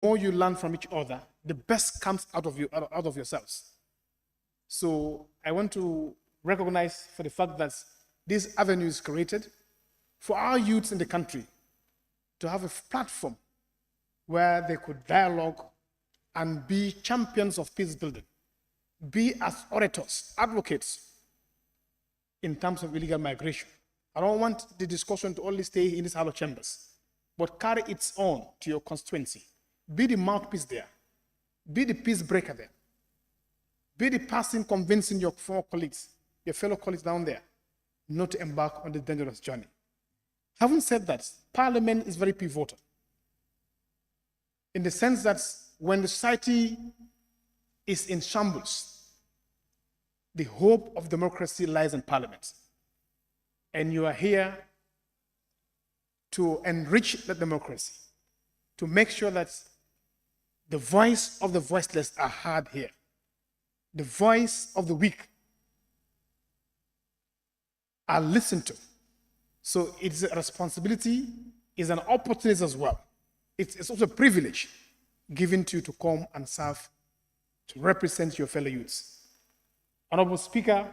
more you learn from each other, the best comes out of you, out of yourselves. So I want to recognize for the fact that this avenue is created for our youths in the country to have a platform where they could dialogue and be champions of peace building, be as orators, advocates in terms of illegal migration. I don't want the discussion to only stay in these hollow chambers, but carry its on to your constituency. Be the mouthpiece there. Be the peace breaker there. Be the person convincing your fellow colleagues down there, not to embark on this dangerous journey. Having said that, Parliament is very pivotal in the sense that when the society is in shambles, the hope of democracy lies in Parliament. And you are here to enrich the democracy, to make sure that the voice of the voiceless are heard here. The voice of the weak are listened to. So it's a responsibility, it's an opportunity as well. It's also a privilege given to you to come and serve, to represent your fellow youths. Honorable Speaker,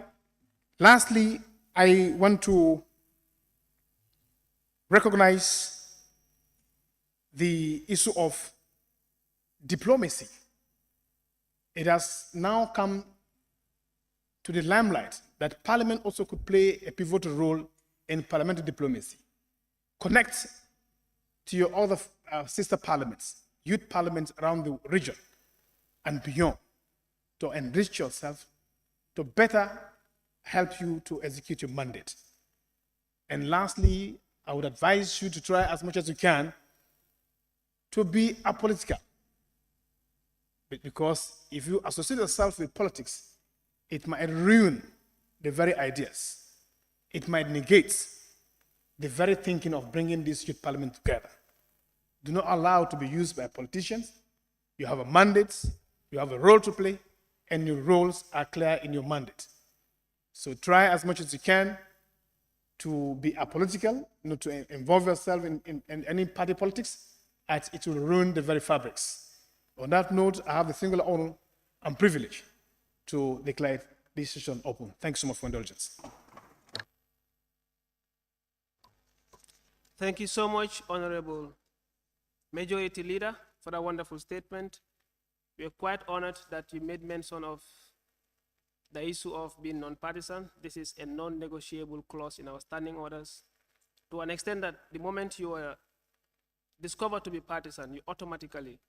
lastly, I want to recognize the issue of diplomacy. It has now come to the limelight that Parliament also could play a pivotal role in parliamentary diplomacy. Connect to your other sister parliaments, youth parliaments around the region and beyond to enrich yourself, to better help you to execute your mandate. And lastly, I would advise you to try as much as you can to be apolitical. Because if you associate yourself with politics, it might ruin the very ideas. It might negate the very thinking of bringing this youth parliament together. Do not allow it to be used by politicians. You have a mandate, you have a role to play, and your roles are clear in your mandate. So try as much as you can to be apolitical, not to involve yourself in any party politics, as it will ruin the very fabrics. On that note, I have the singular honor and privilege to declare this session open. Thanks so much for indulgence. Thank you so much, Honorable Majority Leader, for that wonderful statement. We are quite honored that you made mention of the issue of being non-partisan. This is a non-negotiable clause in our standing orders, to an extent that the moment you are discovered to be partisan, you automatically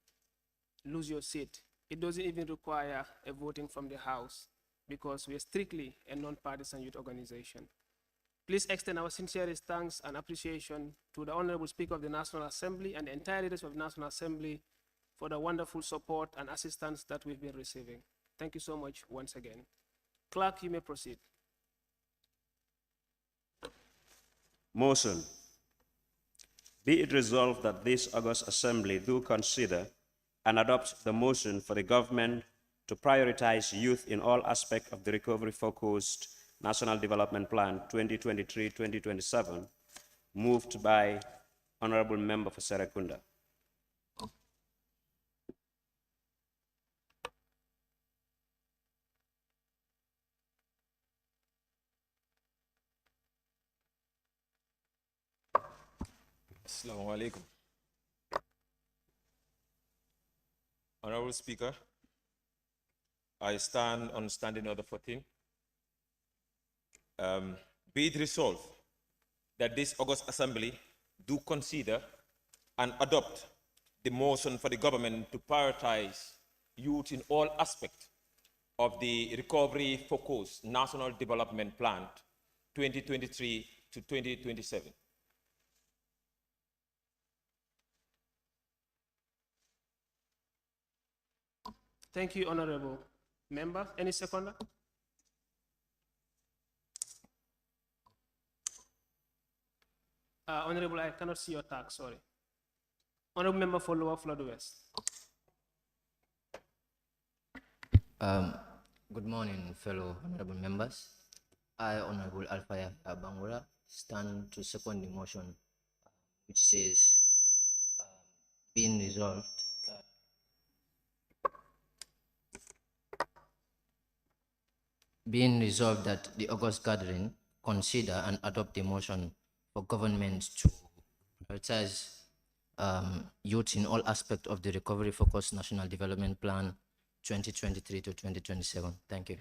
lose your seat. It doesn't even require a voting from the House because we are strictly a non-partisan youth organization. Please extend our sincerest thanks and appreciation to the Honorable Speaker of the National Assembly and the entire leaders of the National Assembly for the wonderful support and assistance that we've been receiving. Thank you so much once again. Clerk, you may proceed. Motion. Be it resolved that this August Assembly do consider and adopt the motion for the government to prioritize youth in all aspects of the recovery-focused National Development Plan 2023-2027, moved by Honorable Member for Serekunda. Assalamu alaikum. Honorable Speaker, I stand on standing order 14. Be it resolved that this August Assembly do consider and adopt the motion for the government to prioritize youth in all aspects of the recovery-focused National Development Plan 2023 to 2027. Thank you, Honorable Member. Any seconder? Honorable, I cannot see your tag, sorry. Honorable Member for Lower Flood West. Good morning, fellow honorable members. I, Honorable Alfaya Bangura, stand to second the motion which says, being resolved being resolved that the August gathering consider and adopt a motion for government to prioritize youth in all aspects of the Recovery Focused National Development Plan 2023 to 2027. Thank you.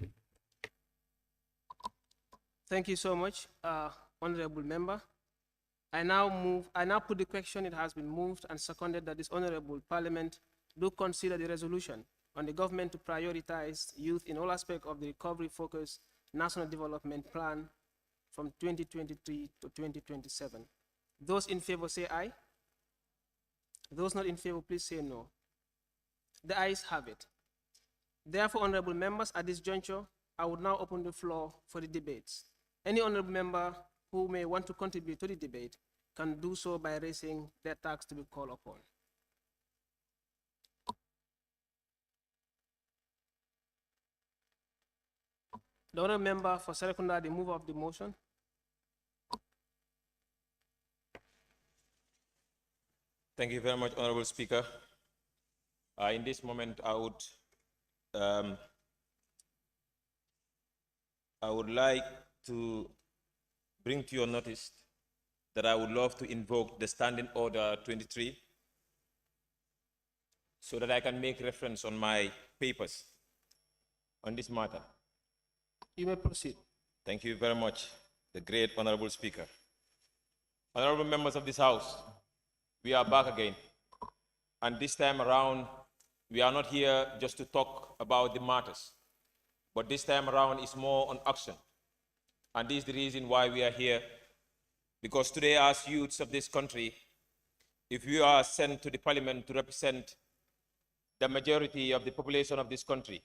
Thank you so much, honorable member. I now put the question. It has been moved and seconded that this honorable parliament do consider the resolution on the government to prioritize youth in all aspects of the recovery focused national development plan from 2023 to 2027. Those in favor say aye. Those not in favor, please say no. The ayes have it. Therefore, honorable members, at this juncture, I would now open the floor for the debates. Any honorable member who may want to contribute to the debate can do so by raising their tax to be called upon. The honorable member for Serekunda, the mover of the motion. Thank you very much, Honorable Speaker. In this moment, I would like to bring to your notice that I would love to invoke the Standing Order 23 so that I can make reference on my papers on this matter. You may proceed. Thank you very much, the great Honorable Speaker. Honorable members of this House, we are back again. And this time around, we are not here just to talk about the matters, but this time around is more on action. And this is the reason why we are here, because today as youths of this country, if we are sent to the parliament to represent the majority of the population of this country,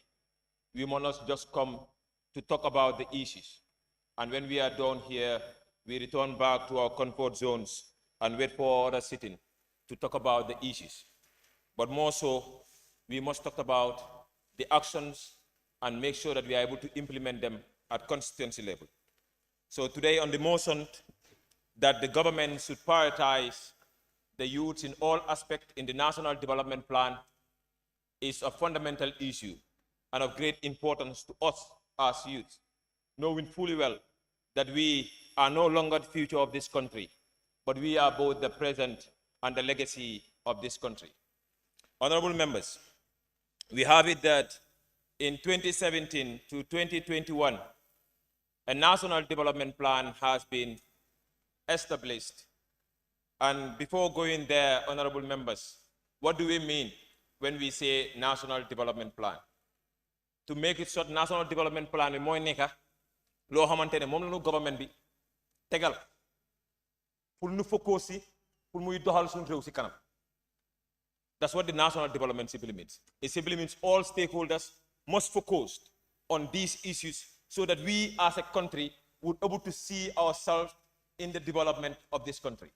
we must not just come to talk about the issues. And when we are done here, we return back to our comfort zones and wait for others sitting to talk about the issues. But more so, we must talk about the actions and make sure that we are able to implement them at constituency level. So today on the motion that the government should prioritize the youth in all aspects in the National Development Plan is a fundamental issue and of great importance to us as youth, knowing fully well that we are no longer the future of this country, but we are both the present and the legacy of this country. Honorable members, we have it that in 2017 to 2021, a national development plan has been established. And before going there, honorable members, what do we mean when we say national development plan? To make it short, national development plan, moy neka lo xamantene mom lañu government bi tegal pour ñu focus ci pour muy doxal suñu réew ci kanam. That's what the national development simply means. It simply means all stakeholders must focus on these issues so that we as a country would be able to see ourselves in the development of this country.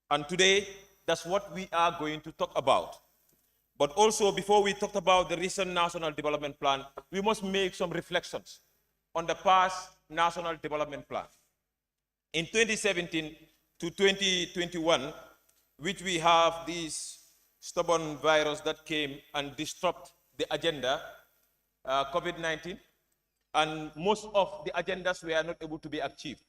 And today, that's what we are going to talk about. But also, before we talk about the recent National Development Plan, we must make some reflections on the past National Development Plan. In 2017 to 2021, which we have this stubborn virus that came and disrupted the agenda, COVID-19, and most of the agendas were not able to be achieved.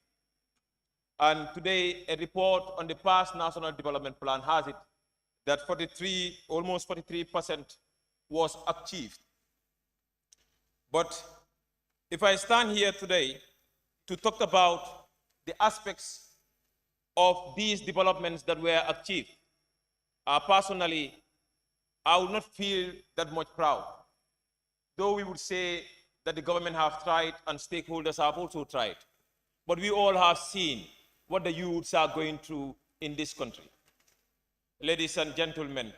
And today, a report on the past National Development Plan has it that almost 43% was achieved. But if I stand here today to talk about the aspects of these developments that were achieved, personally, I would not feel that much proud. Though we would say that the government have tried and stakeholders have also tried. But we all have seen what the youths are going through in this country. Ladies and gentlemen,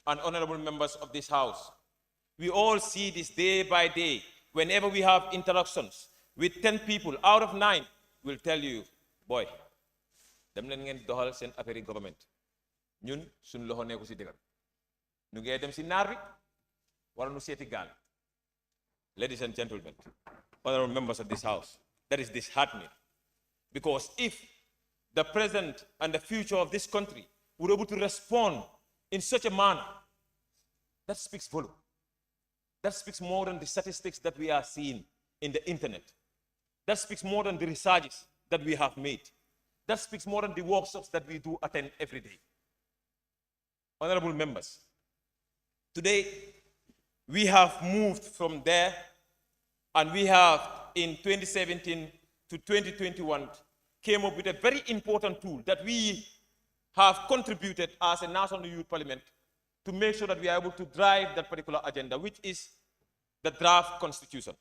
and honorable members of this House, we all see this day by day. Whenever we have interactions with 10 people out of 9 will tell you, boy, dem len ngeen doxal seen affaire government. Ñun suñ loxo neeku ci dëgër. Ñu ngi dem ci naar bi wala ñu seeti gaal. Ladies and gentlemen, honorable members of this House, that is disheartening. Because if the present and the future of this country were able to respond in such a manner, that speaks volume. That speaks more than the statistics that we are seeing in the internet. That speaks more than the researches that we have made. That speaks more than the workshops that we do attend every day. Honorable members, today we have moved from there, and we have in 2017 to 2021 came up with a very important tool that we have contributed as a National Youth Parliament to make sure that we are able to drive that particular agenda, which is the draft constitution,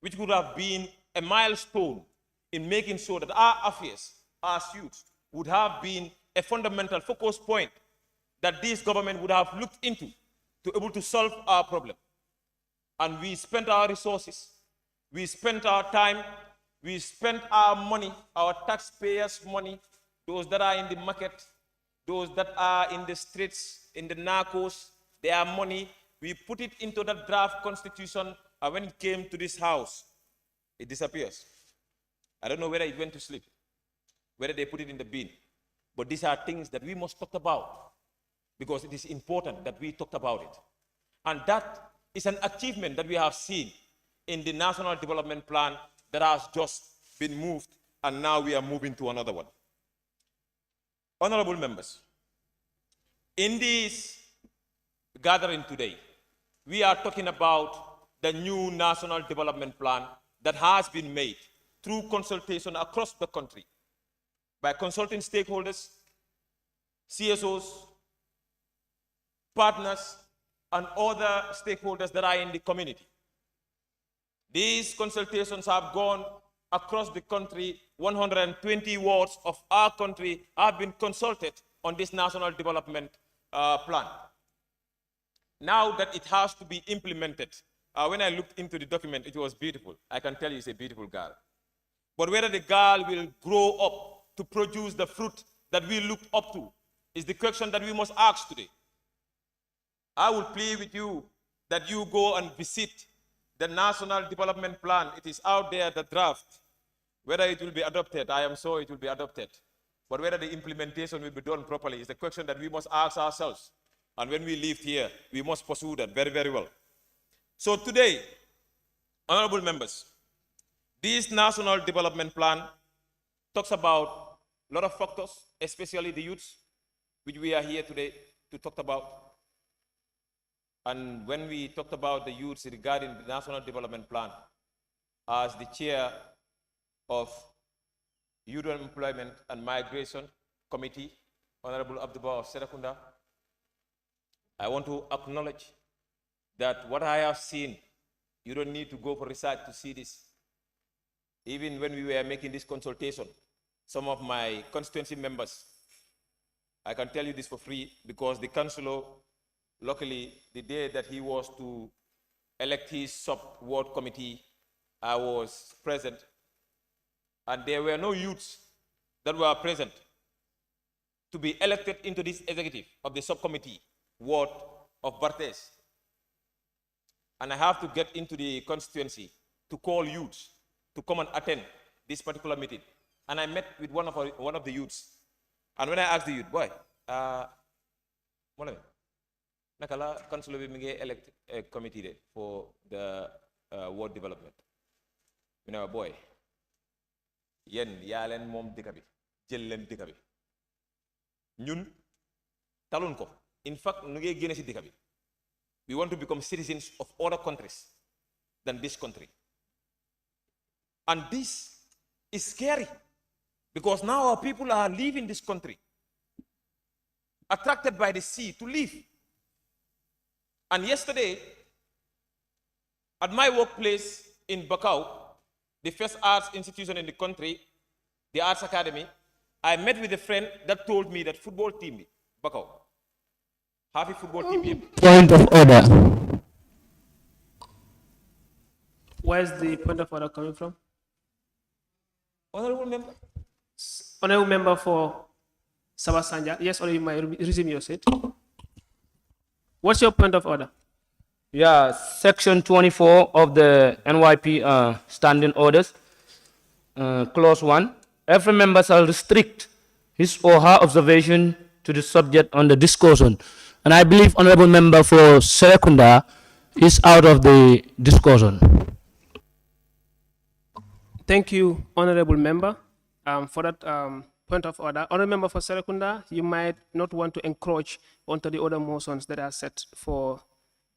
which would have been a milestone in making sure that our affairs as youth would have been a fundamental focus point that this government would have looked into to be able to solve our problem. And we spent our resources, we spent our time, we spent our money, our taxpayers' money, those that are in the market, those that are in the streets, in the narcos, their money, we put it into the draft constitution, and when it came to this house, it disappears. I don't know whether it went to sleep, whether they put it in the bin, but these are things that we must talk about, because it is important that we talked about it. And that is an achievement that we have seen in the National Development Plan that has just been moved, and now we are moving to another one. Honorable members, in this gathering today, we are talking about the new National Development Plan that has been made through consultation across the country by consulting stakeholders, CSOs, partners, and other stakeholders that are in the community. These consultations have gone across the country. 120 wards of our country have been consulted on this National Development Plan. Now that it has to be implemented, when I looked into the document, it was beautiful. I can tell you it's a beautiful girl. But whether the girl will grow up to produce the fruit that we looked up to is the question that we must ask today. I will plead with you that you go and visit the National Development Plan. It is out there, the draft. Whether it will be adopted, I am sure it will be adopted. But whether the implementation will be done properly is the question that we must ask ourselves. And when we leave here, we must pursue that very, very well. So today, honorable members, this National Development Plan talks about a lot of factors, especially the youths, which we are here today to talk about. And when we talked about the youths regarding the National Development Plan, as the chair of Youth Employment and Migration Committee, Honorable Abdullah of Serakunda, I want to acknowledge that what I have seen, you don't need to go for research to see this. Even when we were making this consultation, some of my constituency members, I can tell you this for free, because the councillor, luckily, the day that he was to elect his sub-ward committee, I was present, and there were no youths that were present to be elected into this executive of the subcommittee ward of Bartes. And I have to get into the constituency to call youths to come and attend this particular meeting. And I met with one of the youths. And when I asked the youth, boy, Nakala council will elect a committee for the ward development. You know, boy, yen yalen mom dikabi, jellen dikabi. Ñun talun ko. In fact, we want to become citizens of other countries than this country. And this is scary, because now our people are leaving this country, attracted by the sea to live. And yesterday, at my workplace in Bakau, the first arts institution in the country, the Arts Academy, I met with a friend that told me that football team, Bakau, have a football team. Point of order. Where's the point of order coming from? Honorable member. Honorable member for Sabasanja. Yes, or you might resume your seat. What's your point of order? Yeah, section 24 of the NYP standing orders, clause 1. Every member shall restrict his or her observation to the subject on the discussion. And I believe honorable member for Serakunda is out of the discussion. Thank you, honorable member, for that point of order. Honorable member for Serekunda, you might not want to encroach onto the other motions that are set for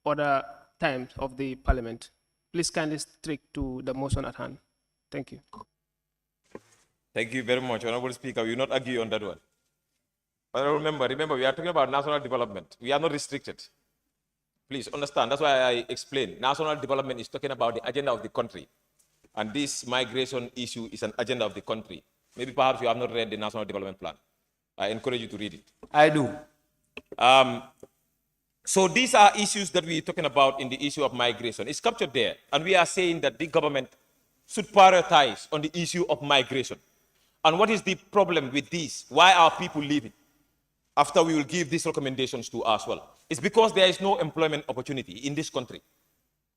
other times of the parliament. Please kindly stick to the motion at hand. Thank you. Thank you very much, Honorable Speaker. We will not argue on that one. Honorable member, remember, we are talking about national development. We are not restricted. Please understand, that's why I explained. National development is talking about the agenda of the country. And this migration issue is an agenda of the country. Maybe perhaps you have not read the National Development Plan. I encourage you to read it. I do. So these are issues that we're talking about in the issue of migration. It's captured there. And we are saying that the government should prioritize on the issue of migration. And what is the problem with this? Why are people leaving? After we will give these recommendations to as well. It's because there is no employment opportunity in this country.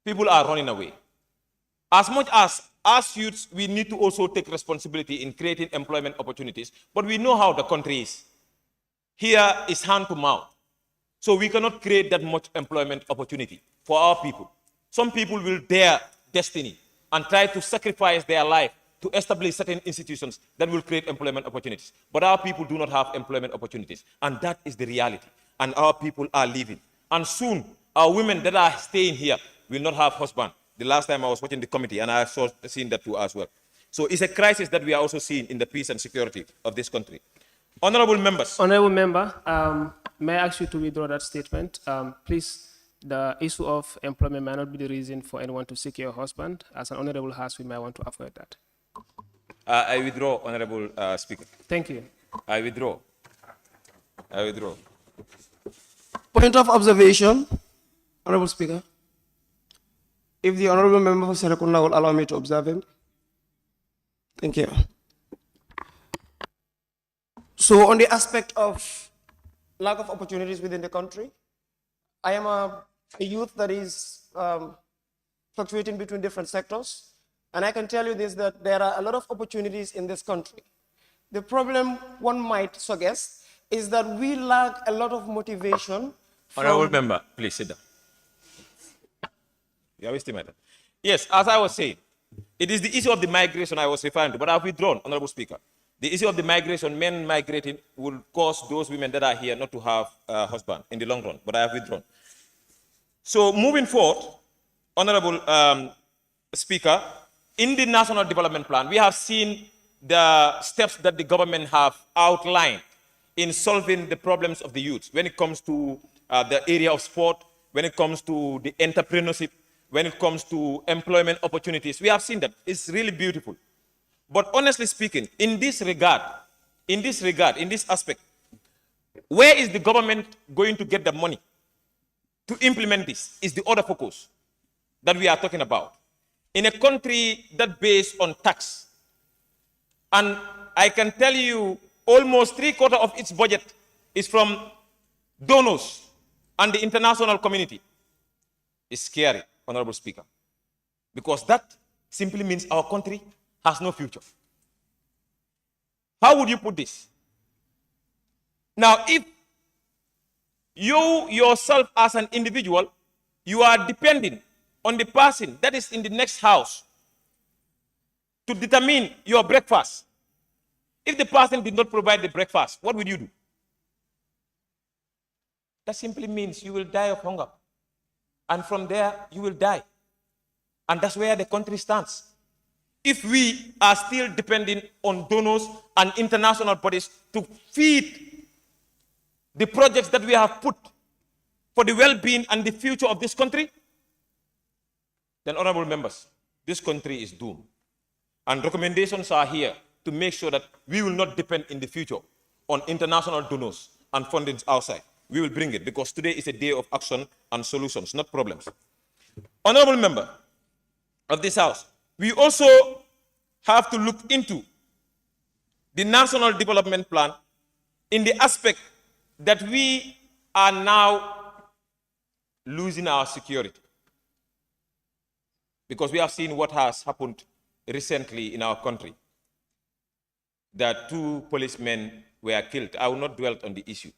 People are running away. As much as youths, we need to also take responsibility in creating employment opportunities, but we know how the country is. Here is hand to mouth. So we cannot create that much employment opportunity for our people. Some people will dare destiny and try to sacrifice their life to establish certain institutions that will create employment opportunities. But our people do not have employment opportunities. And that is the reality. And our people are leaving. And soon, our women that are staying here will not have husband. The last time I was watching the committee, and I have seen that too as well. So it's a crisis that we are also seeing in the peace and security of this country. Honorable members. Honorable member, may I ask you to withdraw that statement? Please, the issue of employment may not be the reason for anyone to seek your husband. As an honorable house, we might want to avoid that. I withdraw, Honorable Speaker. Thank you. I withdraw. I withdraw. Point of observation, Honorable Speaker. If the Honorable Member for Serekunda will allow me to observe him. Thank you. So on the aspect of lack of opportunities within the country, I am a youth that is fluctuating between different sectors. And I can tell you this, that there are a lot of opportunities in this country. The problem one might suggest is that we lack a lot of motivation. Honorable member, please sit down. You are wasting my time. Yes, as I was saying, it is the issue of the migration I was referring to, but I have withdrawn, Honorable Speaker. The issue of the migration, men migrating, will cause those women that are here not to have a husband in the long run, but I have withdrawn. So moving forward, Honorable Speaker, in the National Development Plan, we have seen the steps that the government have outlined in solving the problems of the youth when it comes to the area of sport, when it comes to the entrepreneurship, when it comes to employment opportunities. We have seen that. It's really beautiful. But honestly speaking, in this aspect, where is the government going to get the money to implement this is the other focus that we are talking about. In a country that based on tax, and I can tell you almost 3/4 of its budget is from donors and the international community. It's scary, Honorable Speaker, because that simply means our country has no future. How would you put this? Now, if you yourself as an individual, you are depending on the person that is in the next house to determine your breakfast. If the person did not provide the breakfast, what would you do? That simply means you will die of hunger. And from there, you will die. And that's where the country stands. If we are still depending on donors and international bodies to feed the projects that we have put for the well-being and the future of this country, then, honorable members, this country is doomed. And recommendations are here to make sure that we will not depend in the future on international donors and fundings outside. We will bring it, because today is a day of action and solutions, not problems. Honorable member of this House, we also have to look into the National Development Plan in the aspect that we are now losing our security. Because we have seen what has happened recently in our country. That 2 policemen were killed. I will not dwell on the issue.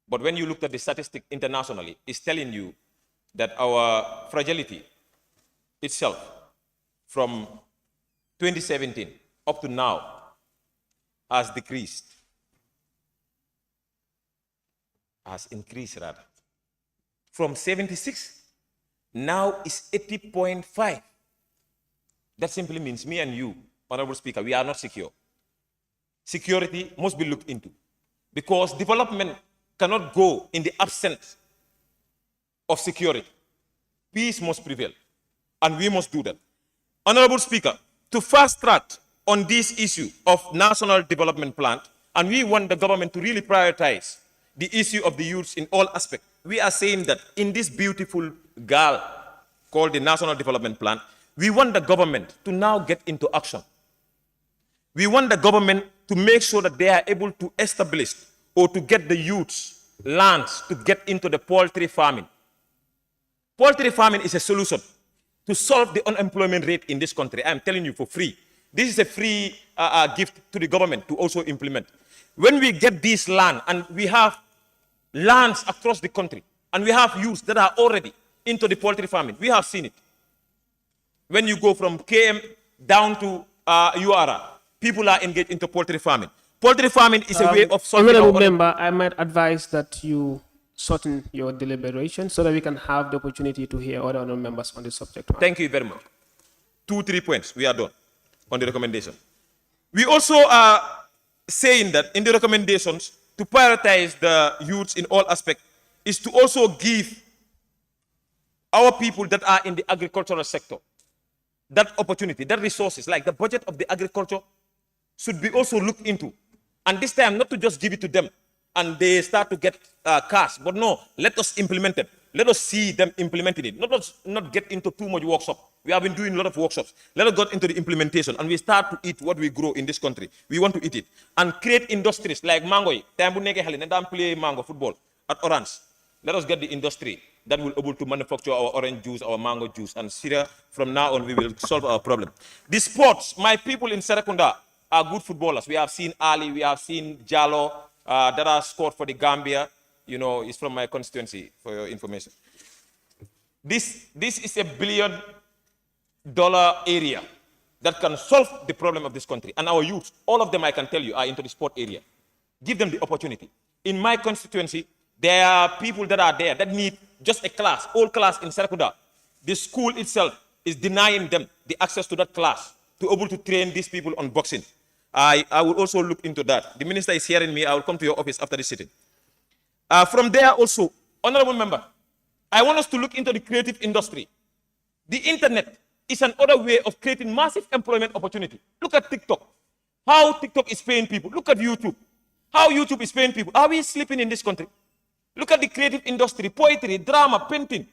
But when you look at the statistic internationally, it's telling you that our fragility itself, from 2017 up to now has decreased, has increased rather. From 76, now is 80.5. That simply means me and you, Honorable Speaker, we are not secure. Security must be looked into because development cannot go in the absence of security. Peace must prevail, and we must do that. Honorable Speaker, to fast track on this issue of National Development Plan, and we want the government to really prioritize the issue of the youths in all aspects, we are saying that in this beautiful girl called the National Development Plan, we want the government to now get into action. We want the government to make sure that they are able to establish or to get the youths lands to get into the poultry farming. Poultry farming is a solution to solve the unemployment rate in this country. I'm telling you for free. This is a free gift to the government to also implement. When we get this land, and we have lands across the country, and we have youths that are already into the poultry farming, we have seen it. When you go from KM down to URA, people are engaged into poultry farming. Poultry farming is a way of solving Honorable member, I might advise that you shorten your deliberation so that we can have the opportunity to hear other honorable members on this subject. Thank you very much. 2-3 points, we are done on the recommendation. We also are saying that in the recommendations, to prioritize the youths in all aspects is to also give our people that are in the agricultural sector that opportunity, that resources, like the budget of the agriculture should be also looked into. And this time, not to just give it to them and they start to get cash, but no, let us implement it. Let us see them implementing it. Let us not get into too much workshop. We have been doing a lot of workshops. Let us get into the implementation and we start to eat what we grow in this country. We want to eat it. And create industries like mango. Play mango football at Orange. Let us get the industry that will be able to manufacture our orange juice, our mango juice. And Syria, from now on, we will solve our problem. The sports, my people in Serekunda are good footballers. We have seen Ali, we have seen Jallo, that are scored for the Gambia. You know, it's from my constituency, for your information. This is $1 billion area that can solve the problem of this country. And our youth, all of them, I can tell you, are into the sport area. Give them the opportunity. In my constituency, there are people that are there that need just a class, all class in Serekunda. The school itself is denying them the access to that class to be able to train these people on boxing. I will also look into that. The minister is hearing me. I will come to your office after this sitting. From there also, honorable member, I want us to look into the creative industry. The internet is another way of creating massive employment opportunity. Look at TikTok. How TikTok is paying people. Look at YouTube. How YouTube is paying people. Are we sleeping in this country? Look at the creative industry, poetry, drama, painting,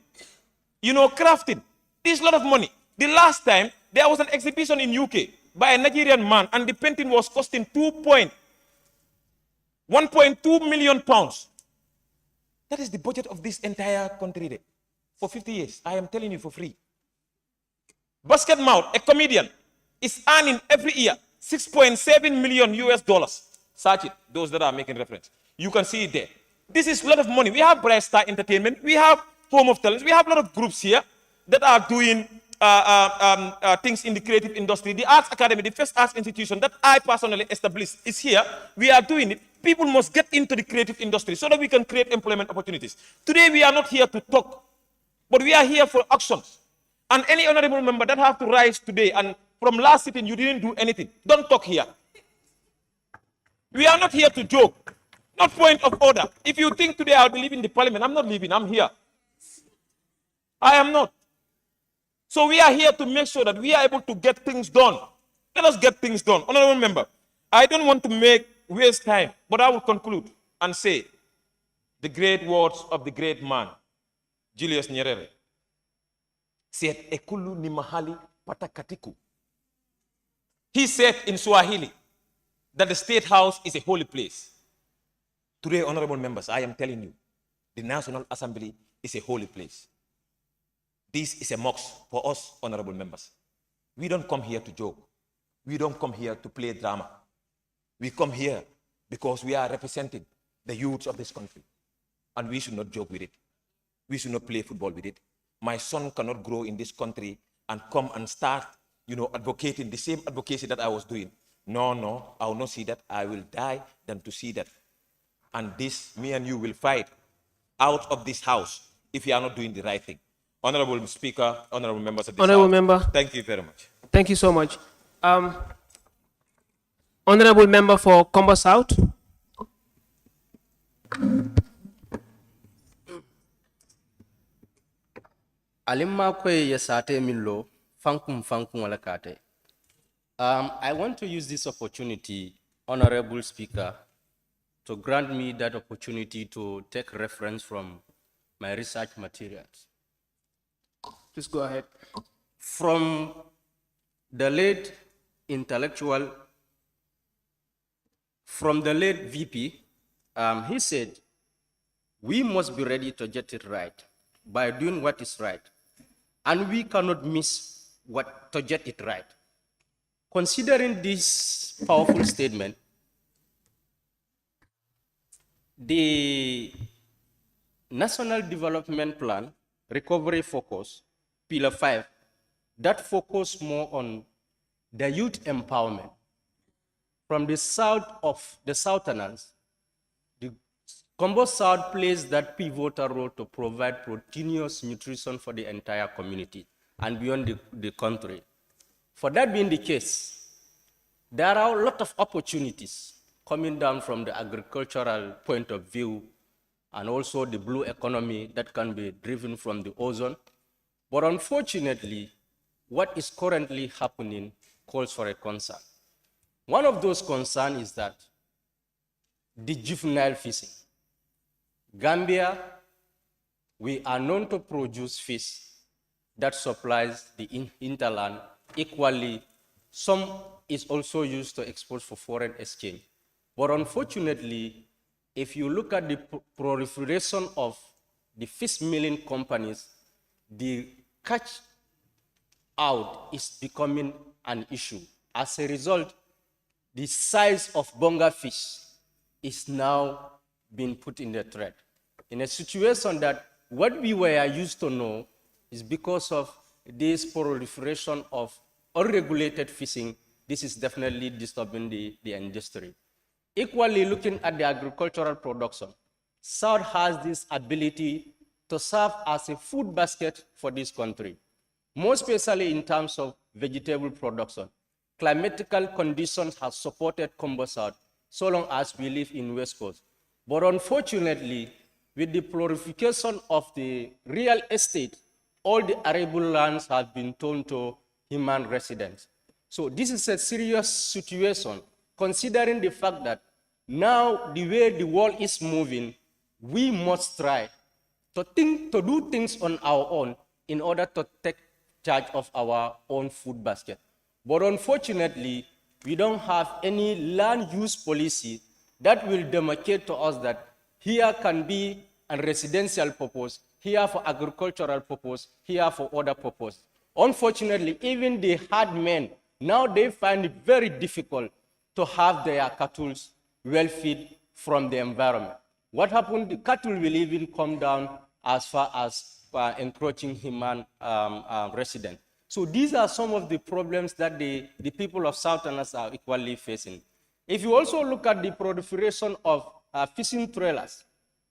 you know, crafting. There's a lot of money. The last time, there was an exhibition in UK by a Nigerian man, and the painting was costing 1.2 million pounds. That is the budget of this entire country for 50 years. I am telling you for free. Basket Mouth, a comedian, is earning every year $6.7 million US. Search it, those that are making reference. You can see it there. This is a lot of money. We have Bright Star Entertainment. We have Home of Talents. We have a lot of groups here that are doing things in the creative industry. The Arts Academy, the first arts institution that I personally established, is here. We are doing it. People must get into the creative industry so that we can create employment opportunities. Today, we are not here to talk, but we are here for actions. And any honorable member that have to rise today, and from last sitting, you didn't do anything, don't talk here. We are not here to joke. Not point of order. If you think today I'll be leaving the parliament, I'm not leaving, I'm here. I am not. So we are here to make sure that we are able to get things done. Let us get things done. Honorable member, I don't want to waste time, but I will conclude and say the great words of the great man, Julius Nyerere, said, Ekulu ni mahali patakatiku. He said in Swahili that the State House is a holy place. Today, honorable members, I am telling you, the National Assembly is a holy place. This is a mosque for us, honorable members. We don't come here to joke. We don't come here to play drama. We come here because we are representing the youths of this country. And we should not joke with it. We should not play football with it. My son cannot grow in this country and come and start advocating the same advocacy that I was doing. No, I will not see that. I will die than to see that. And this, me and you will fight out of this house if you are not doing the right thing. Honorable Speaker, honorable members of this Honorable House. member. Thank you very much. Thank you so much. Honorable member for Combo South. Alimma kwe yasate minlo fankum wala kate. I want to use this opportunity, Honorable Speaker, to grant me that opportunity to take reference from my research materials. Please go ahead. From the late VP, he said, we must be ready to get it right by doing what is right. And we cannot miss what to get it right. Considering this powerful statement, the National Development Plan Recovery Focus, Pillar 5, that focus more on the youth empowerment. From the south of the Southerners, the Combo South plays that pivotal role to provide proteinous nutrition for the entire community and beyond the country. For that being the case, there are a lot of opportunities coming down from the agricultural point of view and also the blue economy that can be driven from the ozone. But unfortunately, what is currently happening calls for a concern. One of those concerns is that the juvenile fishing. Gambia, we are known to produce fish that supplies the hinterland equally. Some is also used to export for foreign exchange. But unfortunately, if you look at the proliferation of the fish milling companies, the catch out is becoming an issue. As a result, the size of bonga fish is now being put in the threat. In a situation that what we were used to know is because of this proliferation of unregulated fishing, this is definitely disturbing the industry. Equally, looking at the agricultural production, South has this ability to serve as a food basket for this country, more especially in terms of vegetable production. Climatical conditions have supported Combo South so long as we live in West Coast. But unfortunately, with the proliferation of the real estate, all the arable lands have been turned to human residents. So this is a serious situation, considering the fact that now the way the world is moving, we must try to do things on our own in order to take charge of our own food basket. But unfortunately, we don't have any land use policy that will demarcate to us that here can be a residential purpose, here for agricultural purpose, here for other purpose. Unfortunately, even the hard men, now they find it very difficult to have their cattle well fed from the environment. What happened? The cattle will even come down as far as encroaching human residents. So these are some of the problems that the people of Southerners are equally facing. If you also look at the proliferation of fishing trailers,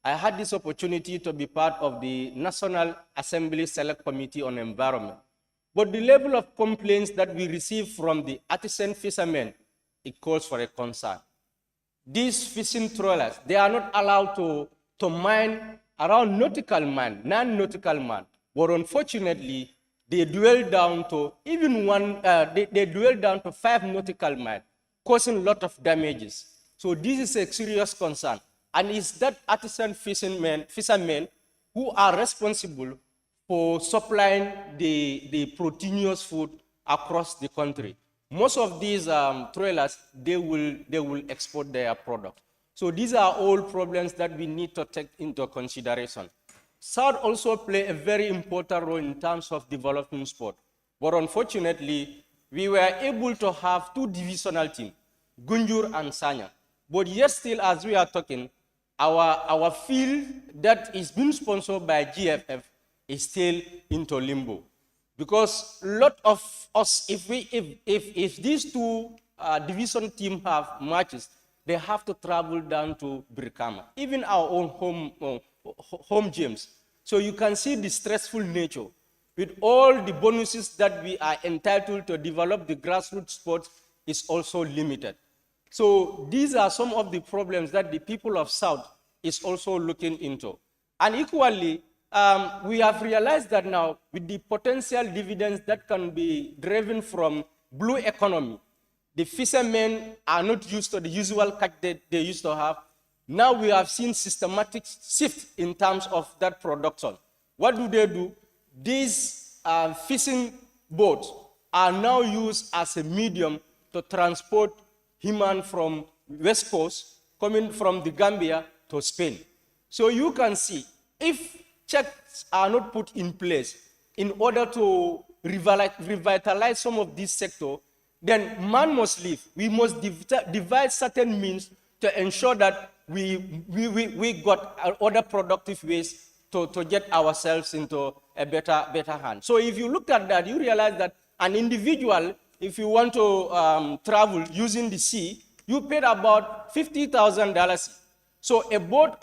I had this opportunity to be part of the National Assembly Select Committee on Environment. But the level of complaints that we receive from the artisan fishermen, it calls for a concern. These fishing trawlers, they are not allowed to mine around nautical mine, non-nautical mine. But unfortunately, they dwell down to they dwell down to 5 nautical miles, causing a lot of damages. So this is a serious concern. And it's that artisan fishermen who are responsible for supplying the proteinous food across the country. Most of these trailers, they will export their product. So these are all problems that we need to take into consideration. South also play a very important role in terms of developing sport. But unfortunately, we were able to have 2 divisional teams, Gunjur and Sanya. But yet still, as we are talking, our field that is being sponsored by GFF is still into limbo. Because a lot of us, if these two division team have matches, they have to travel down to Brikama, even our own home gyms. So you can see the stressful nature. With all the bonuses that we are entitled to develop, the grassroots sports is also limited. So these are some of the problems that the people of South is also looking into. And equally, we have realized that now with the potential dividends that can be driven from blue economy, the fishermen are not used to the usual catch that they used to have. Now we have seen systematic shift in terms of that production. What do? These fishing boats are now used as a medium to transport human from West Coast, coming from the Gambia to Spain. So you can see, if checks are not put in place in order to revitalize some of this sector, then man must live. We must devise certain means to ensure that we got other productive ways to get ourselves into a better hand. So if you look at that, you realize that an individual, if you want to travel using the sea, you paid about $50,000. So a boat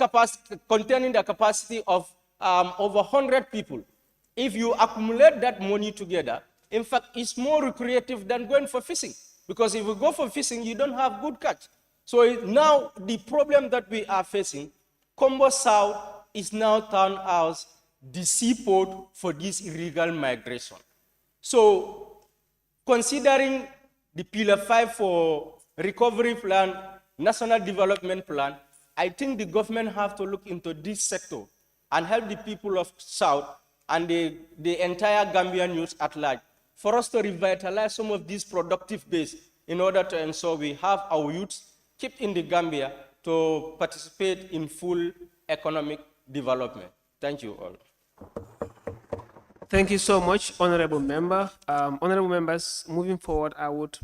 containing the capacity of over 100 people, if you accumulate that money together, in fact, it's more lucrative than going for fishing. Because if you go for fishing, you don't have good catch. So now the problem that we are facing, Combo South is now turned out the seaport for this illegal migration. So considering the Pillar 5 for recovery plan, national development plan, I think the government have to look into this sector and help the people of South and the entire Gambian youth at large for us to revitalize some of these productive base in order to ensure we have our youths keep in the Gambia to participate in full economic development. Thank you all. Thank you so much, Honorable Member. Honorable members, moving forward, I would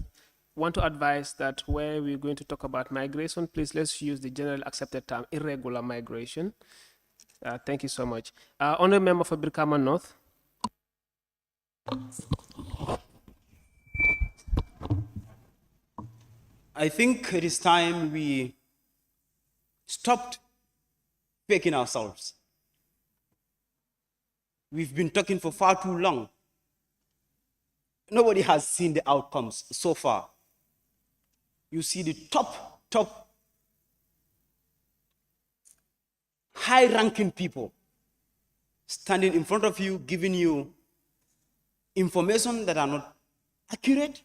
want to advise that where we're going to talk about migration, please let's use the generally accepted term, irregular migration. Thank you so much. Honorable Member for Brikama North. I think it is time we stopped faking ourselves. We've been talking for far too long. Nobody has seen the outcomes so far. You see the top high-ranking people standing in front of you, giving you information that are not accurate,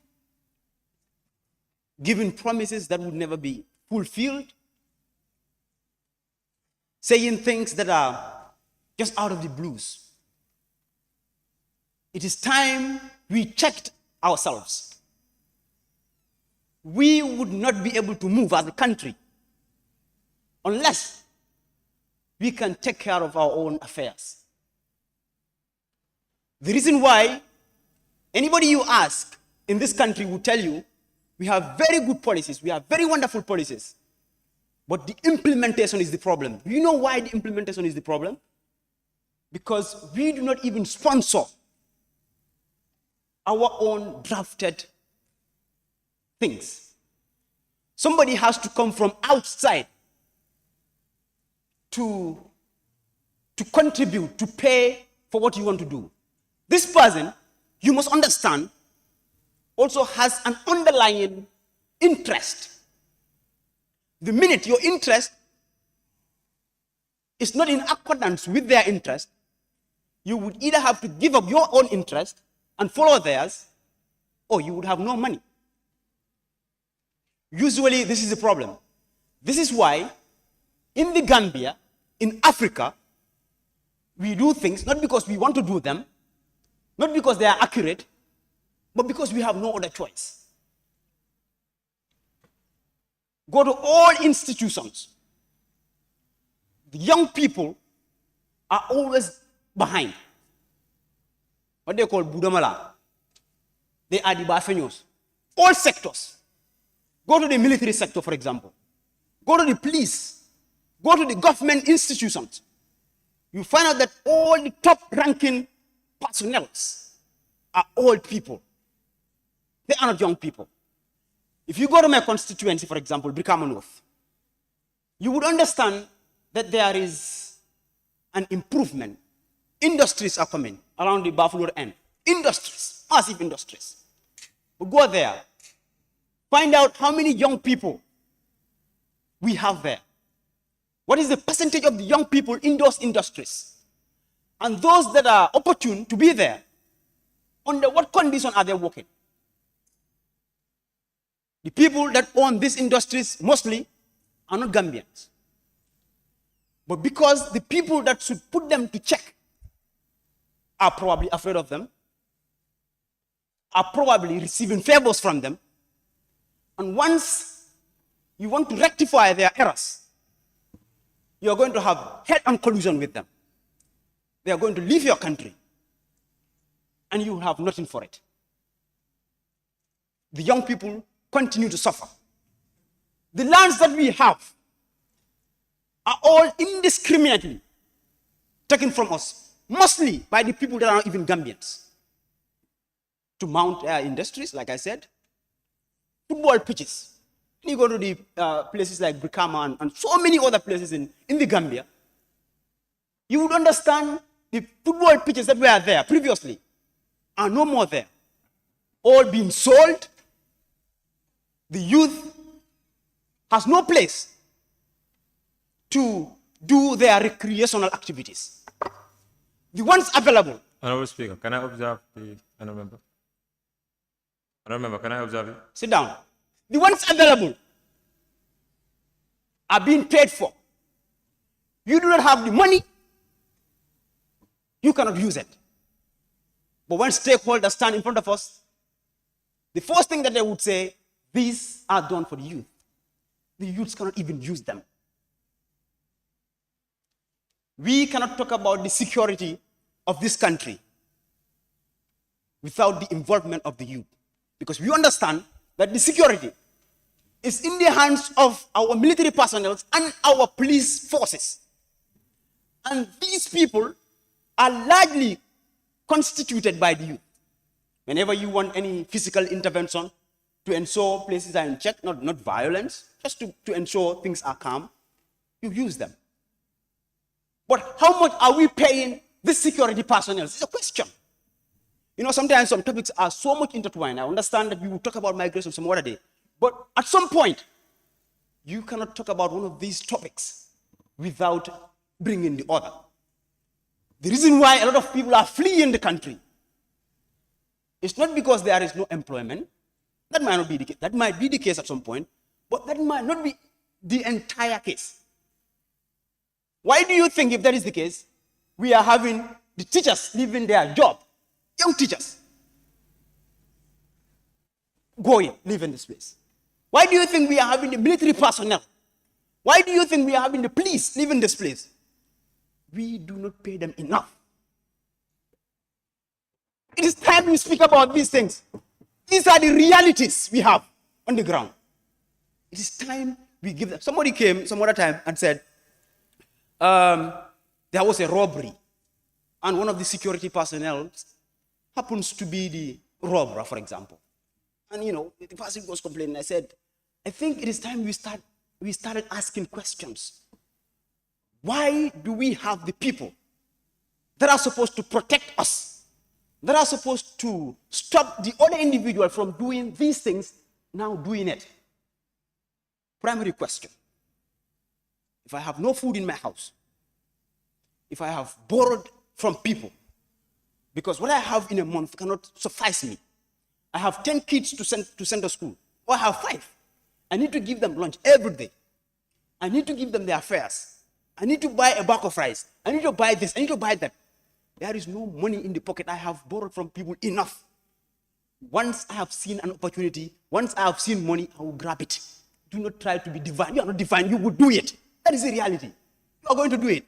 giving promises that would never be fulfilled, saying things that are just out of the blues. It is time we checked ourselves. We would not be able to move as a country unless we can take care of our own affairs. The reason why anybody you ask in this country will tell you we have very good policies, we have very wonderful policies, but the implementation is the problem. You know why the implementation is the problem? Because we do not even sponsor our own drafted things. Somebody has to come from outside to contribute, to pay for what you want to do. This person, you must understand, also has an underlying interest. The minute your interest is not in accordance with their interest, you would either have to give up your own interest and follow theirs, or you would have no money. Usually, this is a problem. This is why in the Gambia, in Africa, we do things not because we want to do them, not because they are accurate, but because we have no other choice. Go to all institutions. The young people are always behind. What they call Budamala. They are the Bafenyos. All sectors. Go to the military sector, for example. Go to the police. Go to the government institutions. You find out that all the top-ranking personnel are old people. They are not young people. If you go to my constituency, for example, Brikama North, you would understand that there is an improvement. Industries are coming around the Buffalo end. Industries, massive industries. We go there, find out how many young people we have there. What is the percentage of the young people in those industries? And those that are opportune to be there, under what condition are they working? The people that own these industries mostly are not Gambians. But because the people that should put them to check are probably afraid of them, are probably receiving favors from them, and once you want to rectify their errors, you're going to have head-on collusion with them. They are going to leave your country, and you have nothing for it. The young people continue to suffer. The lands that we have are all indiscriminately taken from us, mostly by the people that are not even Gambians, to mount their industries, like I said, football pitches. You go to the places like Brikama and so many other places in the Gambia, you would understand the football pitches that were there previously are no more there. All being sold. The youth has no place to do their recreational activities. The ones available. Honorable Speaker, can I observe the honorable member? Honorable member, can I observe it? Sit down. The ones available are being paid for. You do not have the money, you cannot use it. But when stakeholders stand in front of us, the first thing that they would say, these are done for the youth. The youths cannot even use them. We cannot talk about the security of this country without the involvement of the youth. Because we understand that the security is in the hands of our military personnel and our police forces. And these people are largely constituted by the youth. Whenever you want any physical intervention to ensure places are in check, not violence, just to ensure things are calm, you use them. But how much are we paying this security personnel? It's a question. You know, sometimes some topics are so much intertwined. I understand that we will talk about migration some other day. But at some point, you cannot talk about one of these topics without bringing the other. The reason why a lot of people are fleeing the country is not because there is no employment. That might not be the case. That might be the case at some point, but that might not be the entire case. Why do you think, if that is the case, we are having the teachers leaving their job, young teachers, leaving this place? Why do you think we are having the military personnel? Why do you think we are having the police leaving this place? We do not pay them enough. It is time we speak about these things. These are the realities we have on the ground. It is time we give them. Somebody came some other time and said, there was a robbery, and one of the security personnel happens to be the robber, for example. And you know, the person was complaining. I said, I think it is time we started asking questions. Why do we have the people that are supposed to protect us, that are supposed to stop the other individual from doing these things, now doing it? Primary question. If I have no food in my house, if I have borrowed from people, because what I have in a month cannot suffice me. I have 10 kids to send to school, or I have 5. I need to give them lunch every day. I need to give them their fares. I need to buy a bag of rice. I need to buy this. I need to buy that. There is no money in the pocket. I have borrowed from people enough. Once I have seen an opportunity, once I have seen money, I will grab it. Do not try to be divine. You are not divine. You will do it. That is the reality. You are going to do it.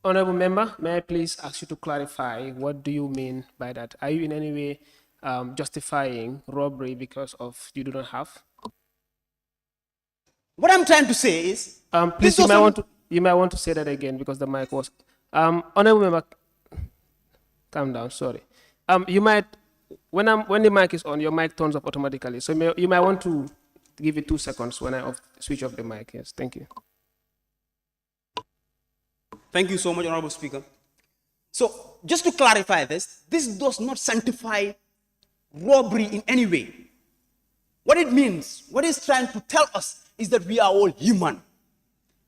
Honorable member, may I please ask you to clarify, what do you mean by that? Are you in any way justifying robbery because of you do not have? What I'm trying to say is, please, you might want to say that again because the mic was. Honorable member, calm down. Sorry. You might when the mic is on, your mic turns off automatically. So you might want to give it 2 seconds when I switch off the mic. Yes, thank you. Thank you so much, Honorable Speaker. So, just to clarify this does not sanctify robbery in any way. What it means, what it's trying to tell us is that we are all human.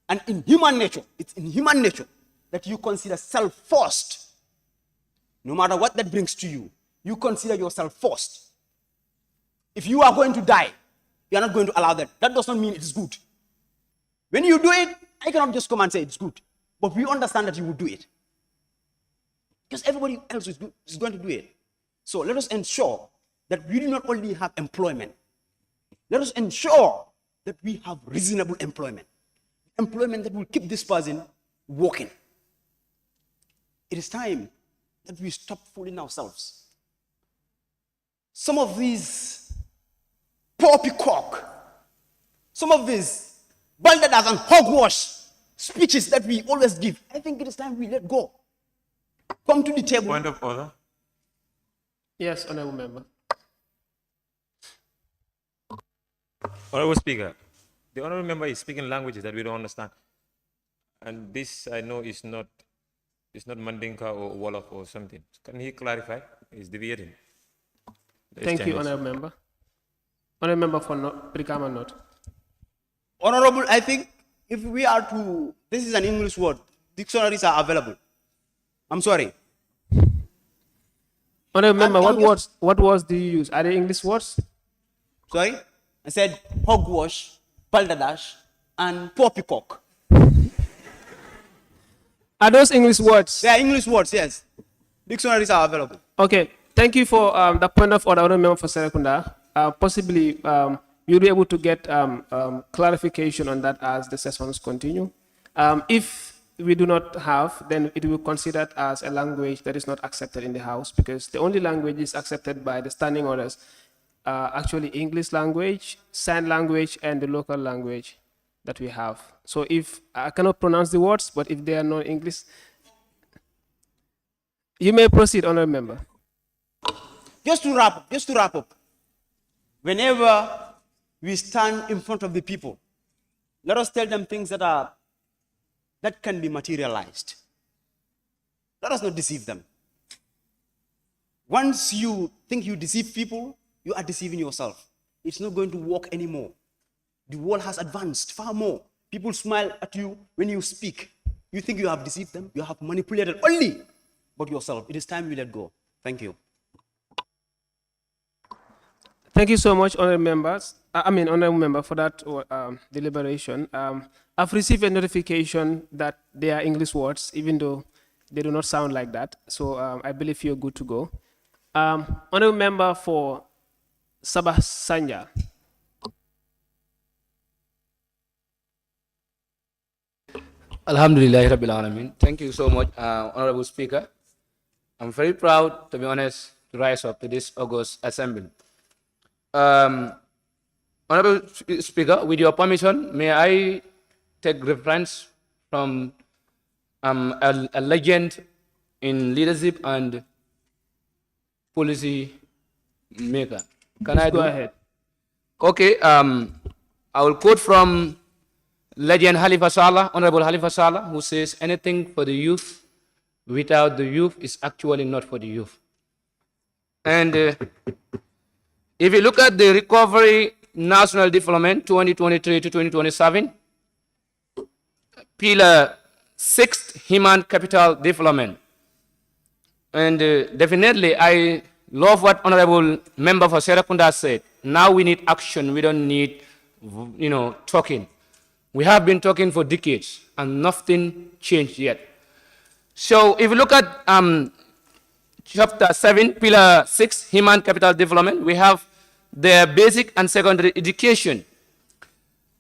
And in human nature, it's in human nature that you consider self first. No matter what that brings to you, you consider yourself first. If you are going to die, you are not going to allow that. That does not mean it is good. When you do it, I cannot just come and say it's good. But we understand that you will do it. Because everybody else is going to do it. So let us ensure that we do not only have employment. Let us ensure that we have reasonable employment. Employment that will keep this person working. It is time that we stop fooling ourselves. Some of these poppycock, some of these baldadas and hogwash speeches that we always give, I think it is time we let go. Come to the table. Point of order. Yes, Honorable Member. Honorable Speaker, the honorable member is speaking languages that we don't understand. And this, I know, is not Mandinka or Wolof or something. Can he clarify? He's deviating. Thank you, Honorable Member. Honorable Member for Brikama Note. Honorable, I think if we are to, this is an English word, dictionaries are available. I'm sorry. Honorable Member, what words do you use? Are they English words? Sorry? I said hogwash, baldadash, and poppycock. Are those English words? They are English words, yes. Dictionaries are available. Okay, thank you for the point of order, Honorable Member for Serekunda. Possibly you'll be able to get clarification on that as the sessions continue. If we do not have, then it will be considered as a language that is not accepted in the House, because the only language is accepted by the standing orders actually English language, sign language, and the local language that we have. So if I cannot pronounce the words, but if they are not English, you may proceed, Honorable Member. Just to wrap up, whenever we stand in front of the people, let us tell them things that can be materialized. Let us not deceive them. Once you think you deceive people, you are deceiving yourself. It's not going to work anymore. The world has advanced far more. People smile at you when you speak. You think you have deceived them, you have manipulated only but yourself. It is time we let go. Thank you. Thank you so much, Honorable Members. Honorable Member, for that deliberation. I've received a notification that they are English words, even though they do not sound like that. So I believe you're good to go. Honorable Member for Sabah Sanja. Alhamdulillah Rabbil Alameen. Thank you so much, Honorable Speaker. I'm very proud, to be honest, to rise up to this August Assembly. Honorable Speaker, with your permission, may I take reference from a legend in leadership and policy maker. Can I go ahead? Okay, I will quote from legend Halifa Saleh, Honorable Halifa Saleh, who says, anything for the youth without the youth is actually not for the youth. And if you look at the Recovery National Development 2023 to 2027, Pillar 6, Human Capital Development. And definitely, I love what Honorable Member for Serekunda said. Now we need action. We don't need, talking. We have been talking for decades, and nothing changed yet. So if you look at Chapter 7, Pillar 6, Human Capital Development, we have the basic and secondary education.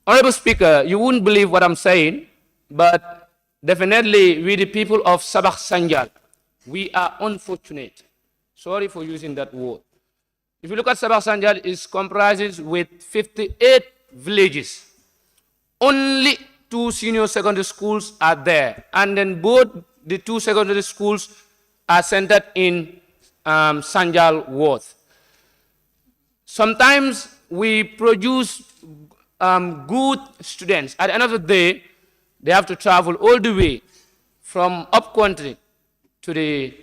Honorable Speaker, you wouldn't believe what I'm saying, but definitely we the people of Sabah Sanjal, we are unfortunate. Sorry for using that word. If you look at Sabah Sanjal, it comprises with 58 villages. Only 2 senior secondary schools are there. And then both the 2 secondary schools are centered in Sanjal worth. Sometimes we produce good students. At the end of the day, they have to travel all the way from up country to the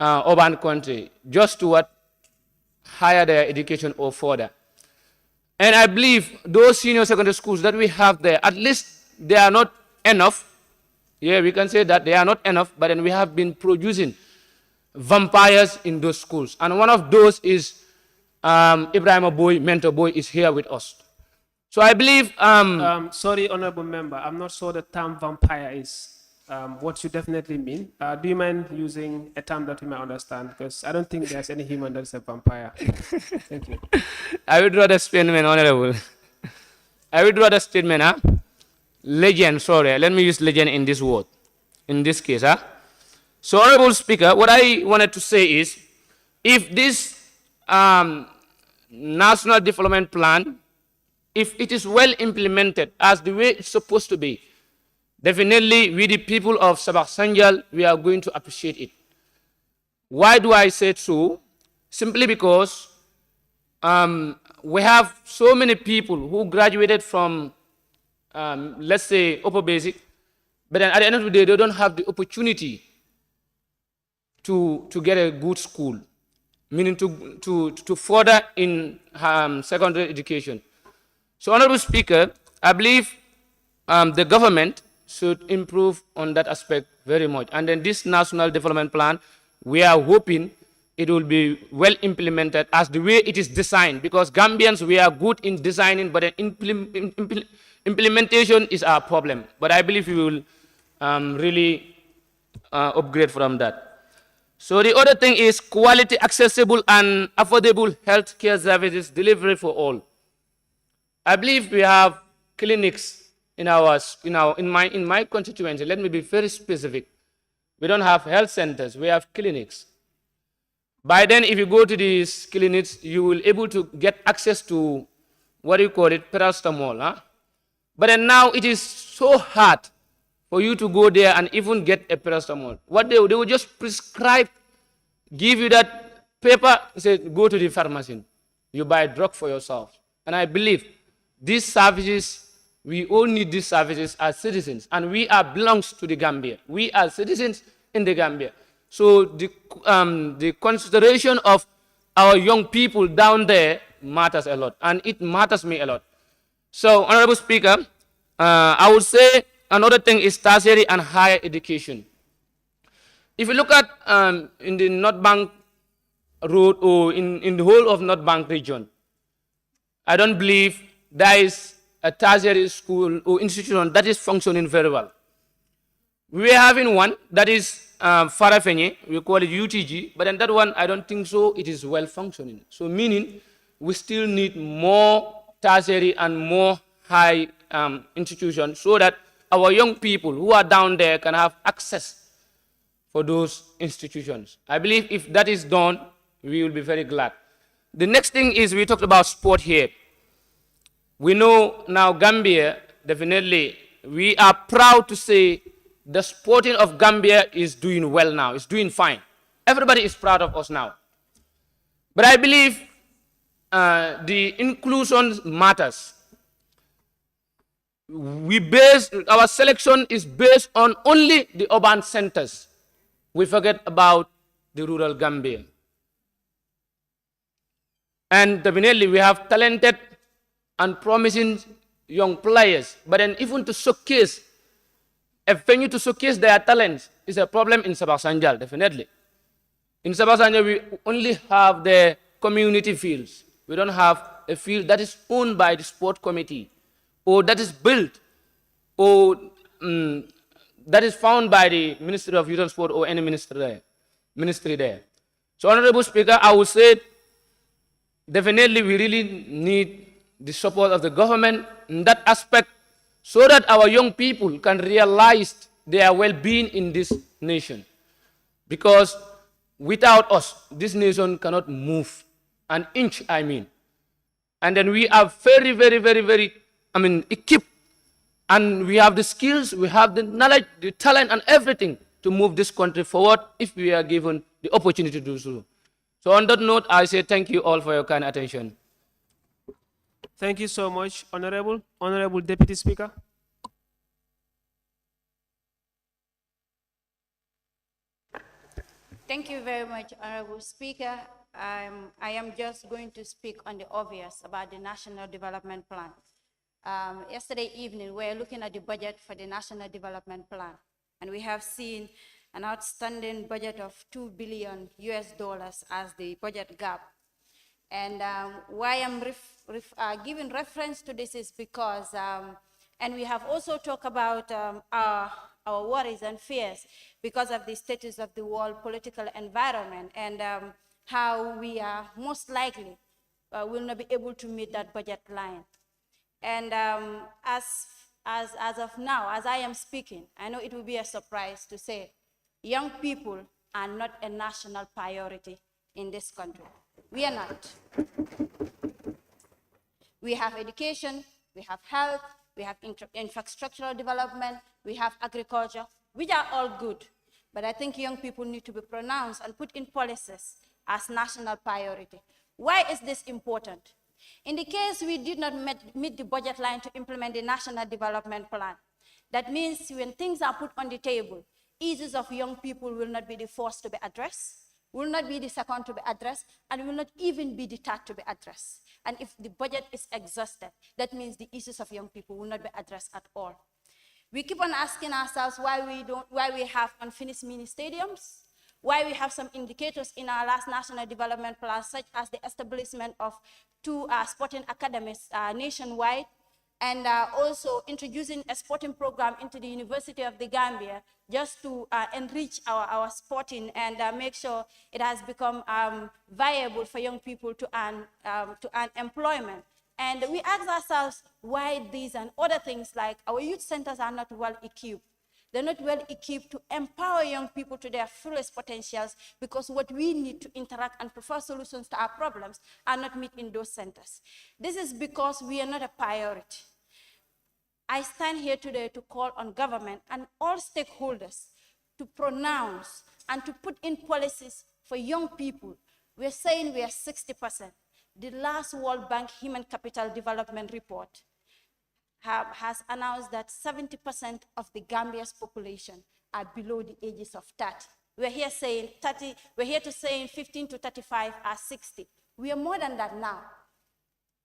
urban country just to what? Higher their education or further. And I believe those senior secondary schools that we have there, at least they are not enough. Yeah, we can say that they are not enough, but then we have been producing vampires in those schools. And one of those is Ibrahim Boy, Mentor Boy, is here with us. So I believe... sorry, honorable member, I'm not sure the term vampire is what you definitely mean. Do you mind using a term that we might understand? Because I don't think there's any human that is a vampire. Thank you. I would draw the statement, honorable. I would draw the statement, huh? Legend, sorry, let me use legend in this word, in this case, huh? So, honorable speaker, what I wanted to say is, if this national development plan, if it is well implemented as the way it's supposed to be, definitely we the people of Sabah Sanjal, we are going to appreciate it. Why do I say so? Simply because we have so many people who graduated from let's say upper basic, but then at the end of the day, they don't have the opportunity to get a good school, meaning to further in secondary education. So, honorable speaker, I believe the government should improve on that aspect very much. And then this national development plan, we are hoping it will be well implemented as the way it is designed, because Gambians, we are good in designing, but implementation is our problem. But I believe we will really upgrade from that. So the other thing is quality, accessible, and affordable healthcare services delivery for all. I believe we have clinics in my constituency. Let me be very specific. We don't have health centers, we have clinics. By then, if you go to these clinics, you will be able to get access to, what do you call it, paracetamol. Huh? But then now it is so hard for you to go there and even get a paracetamol. What they will just prescribe, give you that paper, say, go to the pharmacy. You buy a drug for yourself. And I believe these services, we all need these services as citizens. And we belongs to the Gambia. We are citizens in the Gambia. So the consideration of our young people down there matters a lot. And it matters me a lot. So, Honorable Speaker, I would say another thing is tertiary and higher education. If you look at in the North Bank Road or in the whole of North Bank region, I don't believe there is a tertiary school or institution that is functioning very well. We are having one that is Farafenye, we call it UTG, but in that one, I don't think so, it is well functioning. So meaning, we still need more tertiary and more high institutions so that our young people who are down there can have access for those institutions. I believe if that is done, we will be very glad. The next thing is we talked about sport here. We know now Gambia, definitely, we are proud to say the sporting of Gambia is doing well now. It's doing fine. Everybody is proud of us now. But I believe the inclusion matters. Our selection is based on only the urban centers. We forget about the rural Gambia. And definitely we have talented and promising young players. But then even to showcase, a venue to showcase their talents is a problem in Sabah Sanjal, definitely. In Sabah Sanjal, we only have the community fields. We don't have a field that is owned by the sport committee, or that is built, or that is found by the Ministry of Youth and Sport or any ministry there. So, Honorable Speaker, I would say definitely we really need the support of the government in that aspect so that our young people can realize their well-being in this nation. Because without us, this nation cannot move an inch, I mean. And then we are very, very, very, very, equipped. And we have the skills, we have the knowledge, the talent, and everything to move this country forward if we are given the opportunity to do so. So on that note, I say thank you all for your kind attention. Thank you so much, Honorable. Honorable Deputy Speaker. Thank you very much, Honorable Speaker. I am just going to speak on the obvious about the National Development Plan. Yesterday evening, we were looking at the budget for the National Development Plan, and we have seen an outstanding budget of $2 billion as the budget gap. And why I'm giving reference to this is because, and we have also talked about our worries and fears because of the status of the world political environment and how we are most likely will not be able to meet that budget line. And as of now, as I am speaking, I know it will be a surprise to say young people are not a national priority in this country. We are not. We have education, we have health, we have infrastructural development, we have agriculture, which are all good. But I think young people need to be pronounced and put in policies as national priority. Why is this important? In the case we did not meet the budget line to implement the National Development Plan, that means when things are put on the table, issues of young people will not be the first to be addressed, will not be the second to be addressed, and will not even be the third to be addressed. And if the budget is exhausted, that means the issues of young people will not be addressed at all. We keep on asking ourselves why we have unfinished mini stadiums, why we have some indicators in our last National Development Plan, such as the establishment of 2 sporting academies nationwide, and also introducing a sporting program into the University of the Gambia just to enrich our sporting and make sure it has become viable for young people to earn employment. And we ask ourselves why these and other things like our youth centers are not well equipped. They're not well equipped to empower young people to their fullest potentials because what we need to interact and prefer solutions to our problems are not met in those centers. This is because we are not a priority. I stand here today to call on government and all stakeholders to pronounce and to put in policies for young people. We're saying we are 60%. The last World Bank Human Capital Development Report has announced that 70% of the Gambia's population are below the ages of 30. We're here saying 30, we're here to saying 15 to 35 are 60. We are more than that now.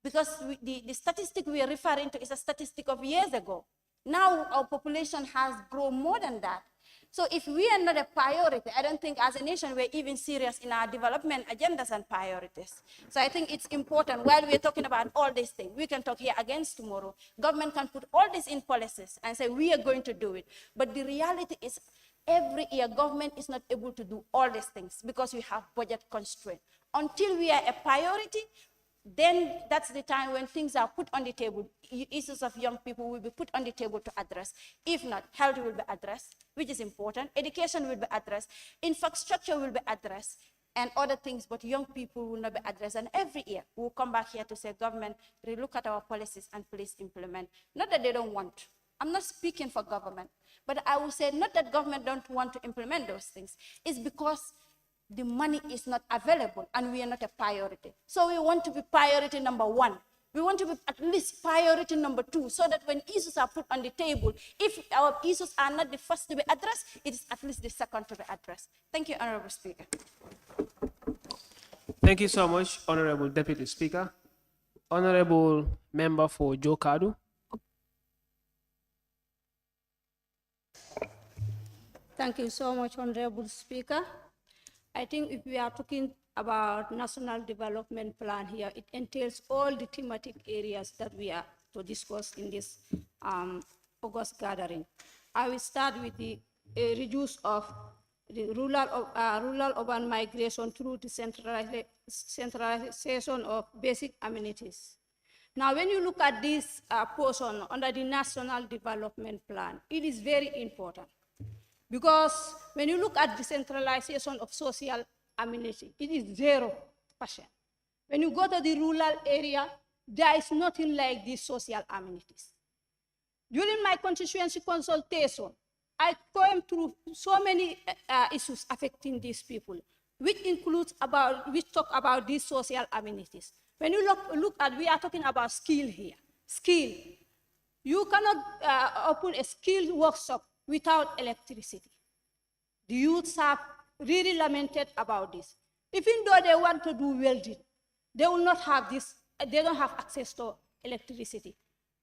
Because the statistic we are referring to is a statistic of years ago. Now our population has grown more than that. So if we are not a priority, I don't think as a nation we're even serious in our development agendas and priorities. So I think it's important, while we're talking about all these things, we can talk here against tomorrow. Government can put all this in policies and say we are going to do it. But the reality is every year government is not able to do all these things because we have budget constraint. Until we are a priority, then that's the time when things are put on the table. Issues of young people will be put on the table to address. If not, health will be addressed, which is important. Education will be addressed. Infrastructure will be addressed, and other things, but young people will not be addressed. And every year, we'll come back here to say, government, relook at our policies and please implement. Not that they don't want. I'm not speaking for government, but I will say not that government don't want to implement those things. It's because the money is not available and we are not a priority. So we want to be priority number 1. We want to be at least priority number 2 so that when issues are put on the table, if our issues are not the first to be addressed, it is at least the second to be addressed. Thank you, Honorable Speaker. Thank you so much, Honorable Deputy Speaker. Honorable Member for Jokadu. Thank you so much, Honorable Speaker. I think if we are talking about National Development Plan here, it entails all the thematic areas that we are to discuss in this August gathering. I will start with the reduce of the rural-urban migration through the centralization of basic amenities. Now, when you look at this portion under the National Development Plan, it is very important. Because when you look at decentralization of social amenity, it is 0%. When you go to the rural area, there is nothing like these social amenities. During my constituency consultation, I came through so many issues affecting these people. which talk about these social amenities. When you look at, we are talking about skill here. Skill. You cannot open a skill workshop without electricity. The youths have really lamented about this. Even though they want to do welding, they will not have this, they don't have access to electricity.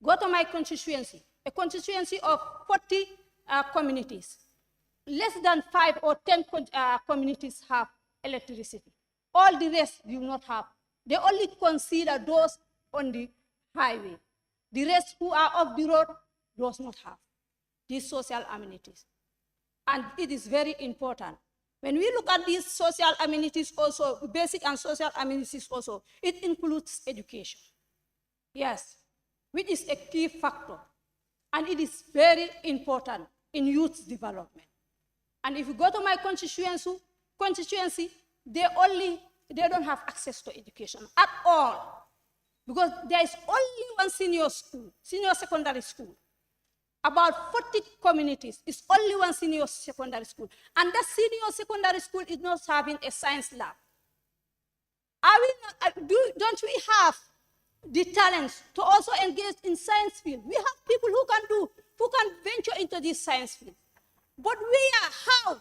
Go to my constituency, a constituency of 40 communities. Less than 5 or 10 communities have electricity. All the rest do not have. They only consider those on the highway. The rest who are off the road does not have these social amenities. And it is very important. When we look at these social amenities also, basic and social amenities also, it includes education. Yes, which is a key factor. And it is very important in youth development. And if you go to my constituency, they don't have access to education at all. Because there is only one senior secondary school. About 40 communities, it's only one senior secondary school. And that senior secondary school is not having a science lab. Don't we have the talents to also engage in science field? We have people who can venture into this science field. But how?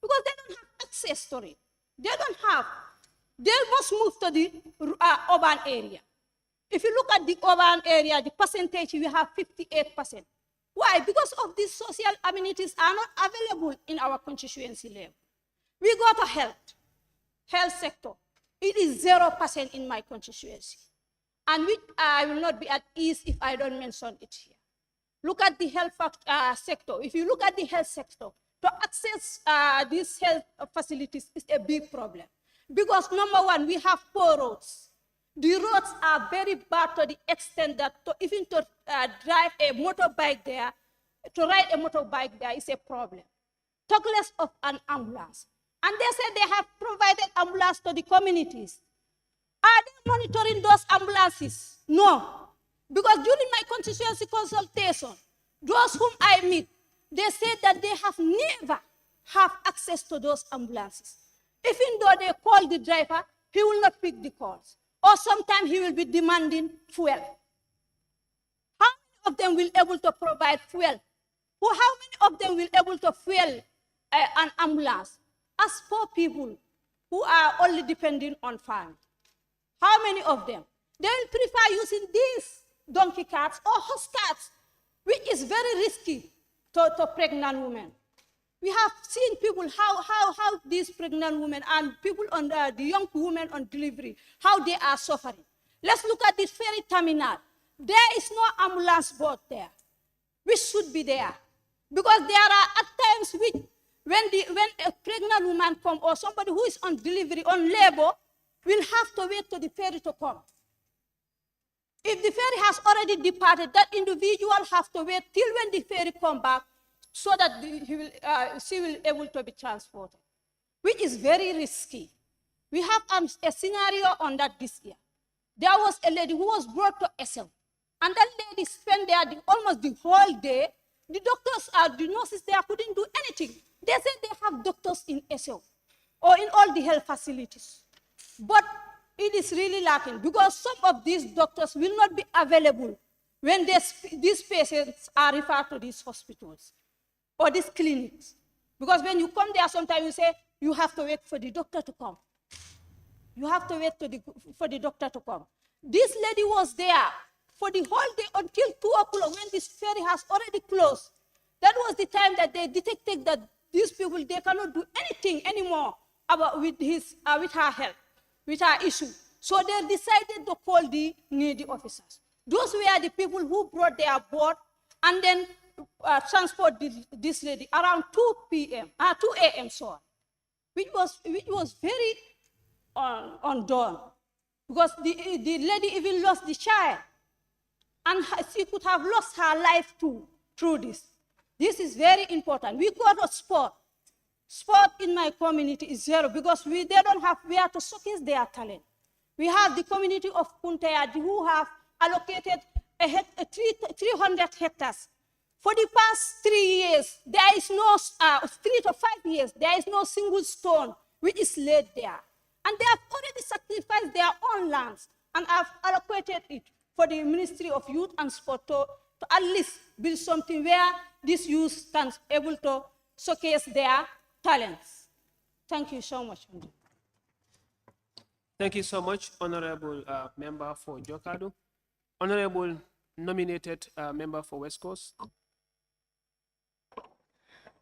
Because they don't have access to it. They must move to the urban area. If you look at the urban area, the percentage, we have 58%. Why? Because of these social amenities are not available in our constituency level. We go to health sector. It is 0% in my constituency. And I will not be at ease if I don't mention it here. Look at the health sector. If you look at the health sector, to access these health facilities is a big problem. Because number one, we have poor roads. The roads are very bad to the extent that even to drive a motorbike there, to ride a motorbike there is a problem. Talk less of an ambulance. And they said they have provided ambulance to the communities. Are they monitoring those ambulances? No. Because during my constituency consultation, those whom I meet, they said that they have never have access to those ambulances. Even though they call the driver, he will not pick the calls. Or sometimes he will be demanding fuel. How many of them will be able to provide fuel? How many of them will be able to fuel an ambulance? As poor people who are only depending on farming. How many of them? They will prefer using these donkey carts or horse carts, which is very risky to pregnant women. We have seen people, how these pregnant women and people on the young women on delivery, how they are suffering. Let's look at this ferry terminal. There is no ambulance board there, which should be there. Because there are at times when a pregnant woman comes or somebody who is on delivery, on labor, will have to wait for the ferry to come. If the ferry has already departed, that individual has to wait till when the ferry comes back, so that she will be able to be transported, which is very risky. We have a scenario on that this year. There was a lady who was brought to Essel, and that lady spent there almost the whole day. The doctors, the nurses there couldn't do anything. They said they have doctors in Essel or in all the health facilities. But it is really lacking because some of these doctors will not be available when these patients are referred to these hospitals or these clinics. Because when you come there, sometimes you say, you have to wait for the doctor to come. You have to wait for the doctor to come. This lady was there for the whole day until 2 o'clock when this ferry has already closed. That was the time that they detected that these people, they cannot do anything anymore with her health, with her issue. So they decided to call the needy officers. Those were the people who brought their board and then transport this lady around 2 a.m. sorry, which was very undone, because the lady even lost the child, and she could have lost her life too through this. This is very important. We go to sport. Sport in my community is zero because they don't have where to showcase their talent. We have the community of Kuntayadi who have allocated 300 hectares. For the past 3 years, there is no, 3 to 5 years, there is no single stone which is laid there. And they have already sacrificed their own lands and have allocated it for the Ministry of Youth and Sport to at least build something where these youth can be able to showcase their talents. Thank you so much. Thank you so much, Honorable Member for Jokado. Honorable nominated member for West Coast.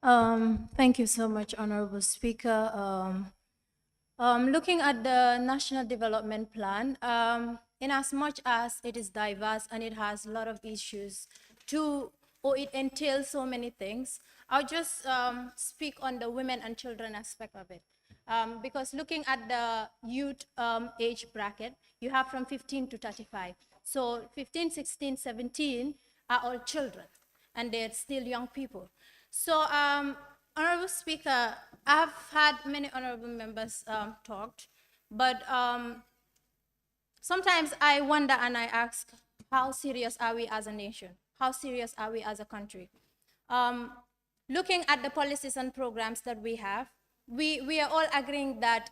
Thank you so much, Honorable Speaker. Looking at the National Development Plan, in as much as it is diverse and it has a lot of issues or it entails so many things, I'll just speak on the women and children aspect of it. Because looking at the youth age bracket, you have from 15 to 35. So 15, 16, 17 are all children, and they're still young people. So, Honorable Speaker, I've had many honorable members talked, but sometimes I wonder and I ask, how serious are we as a nation? How serious are we as a country? Looking at the policies and programs that we have, we are all agreeing that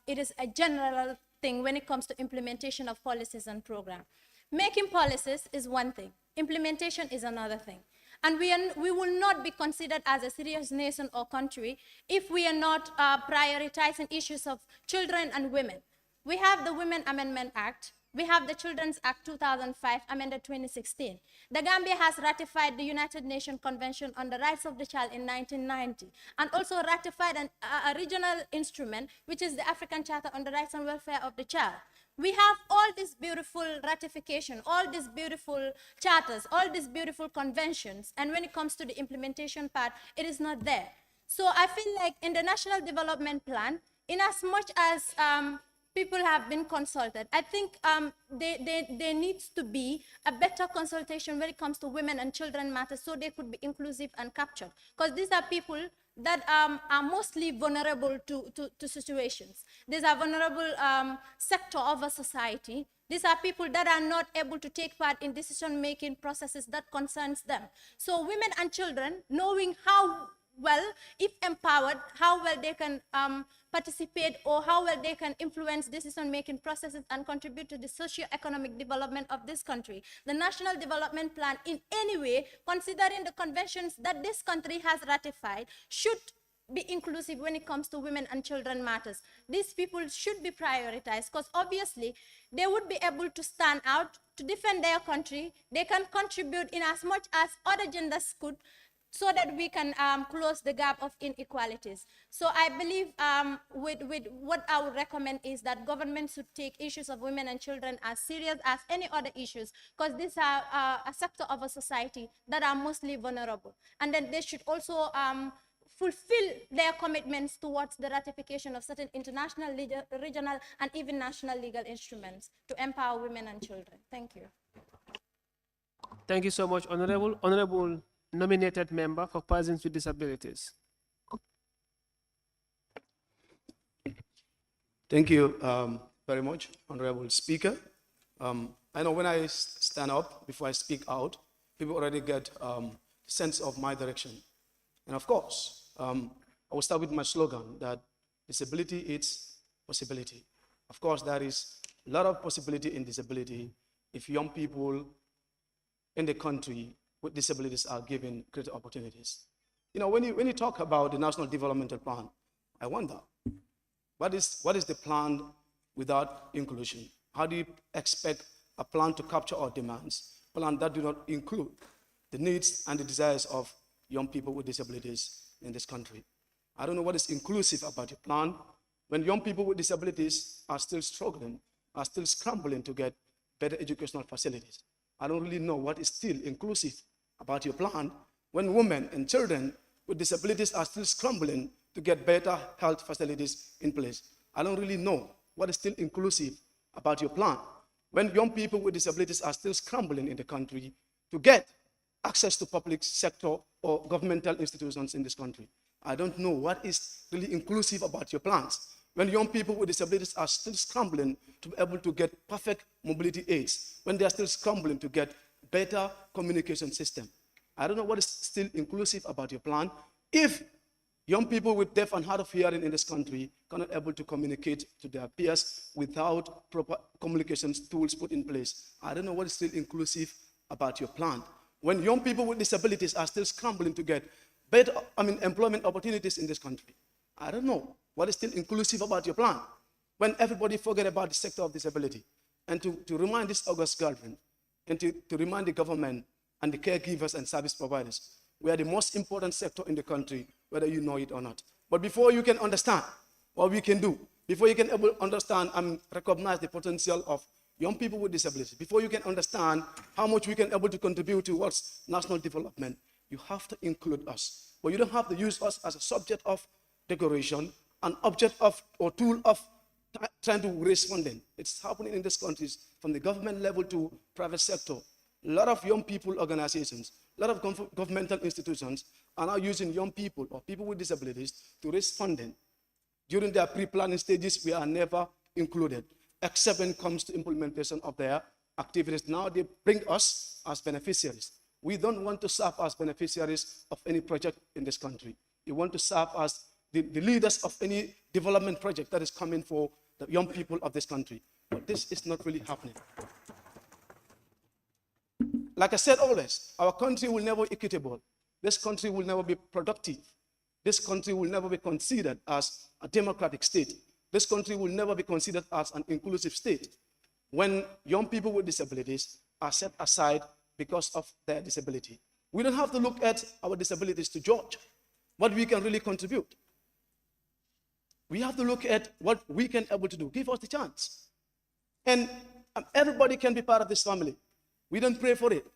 it is a general thing when it comes to implementation of policies and programs. Making policies is one thing, implementation is another thing. And we will not be considered as a serious nation or country if we are not prioritizing issues of children and women. We have the Women Amendment Act. We have the Children's Act 2005, amended 2016. The Gambia has ratified the United Nations Convention on the Rights of the Child in 1990, and also ratified a regional instrument, which is the African Charter on the Rights and Welfare of the Child. We have all this beautiful ratification, all these beautiful charters, all these beautiful conventions, and when it comes to the implementation part, it is not there. So I feel like in the National Development Plan, in as much as people have been consulted, I think there needs to be a better consultation when it comes to women and children matters, so they could be inclusive and captured. Because these are people that are mostly vulnerable to situations. These are vulnerable sector of a society. These are people that are not able to take part in decision-making processes that concerns them. So women and children, knowing how well, if empowered, how well they can participate or how well they can influence decision-making processes and contribute to the socio-economic development of this country. The National Development Plan, in any way, considering the conventions that this country has ratified, should be inclusive when it comes to women and children matters. These people should be prioritized because obviously they would be able to stand out to defend their country. They can contribute in as much as other genders could, so that we can close the gap of inequalities. So I believe with what I would recommend is that government should take issues of women and children as serious as any other issues, because these are a sector of a society that are mostly vulnerable. And then they should also fulfill their commitments towards the ratification of certain international, regional, and even national legal instruments to empower women and children. Thank you. Thank you so much, Honorable. Honorable nominated member for persons with disabilities. Thank you very much, Honorable Speaker. I know when I stand up, before I speak out, people already get a sense of my direction. And of course, I will start with my slogan that disability is possibility. Of course, there is a lot of possibility in disability if young people in the country with disabilities are given greater opportunities. You know, when you talk about the National Developmental Plan, I wonder, what is the plan without inclusion? How do you expect a plan to capture our demands, a plan that do not include the needs and the desires of young people with disabilities in this country? I don't know what is inclusive about your plan when young people with disabilities are still struggling, are still scrambling to get better educational facilities. I don't really know what is still inclusive about your plan when women and children with disabilities are still scrambling to get better health facilities in place. I don't really know what is still inclusive about your plan when young people with disabilities are still scrambling in the country to get access to public sector or governmental institutions in this country. I don't know what is really inclusive about your plans when young people with disabilities are still scrambling to be able to get perfect mobility aids, when they are still scrambling to get better communication system. I don't know what is still inclusive about your plan if Young people with deaf and hard of hearing in this country cannot able to communicate to their peers without proper communications tools put in place. I don't know what is still inclusive about your plan. When young people with disabilities are still scrambling to get better, employment opportunities in this country. I don't know what is still inclusive about your plan. When everybody forget about the sector of disability. And to remind this August gathering, and to remind the government and the caregivers and service providers, we are the most important sector in the country, whether you know it or not. But before you can understand what we can do, before you can understand and recognize the potential of young people with disabilities, before you can understand how much we can able to contribute towards national development, you have to include us. But you don't have to use us as a subject of decoration, an object of or tool of trying to raise funding. It's happening in these countries from the government level to private sector. A lot of young people organizations, a lot of governmental institutions are now using young people or people with disabilities to raise funding. During their pre-planning stages, we are never included, except when it comes to implementation of their activities. Now they bring us as beneficiaries. We don't want to serve as beneficiaries of any project in this country. We want to serve as the leaders of any development project that is coming for the young people of this country. But this is not really happening. Like I said always, our country will never be equitable. This country will never be productive. This country will never be considered as a democratic state. This country will never be considered as an inclusive state when young people with disabilities are set aside because of their disability. We don't have to look at our disabilities to judge what we can really contribute. We have to look at what we can able to do. Give us the chance. And everybody can be part of this family. We don't pray for it,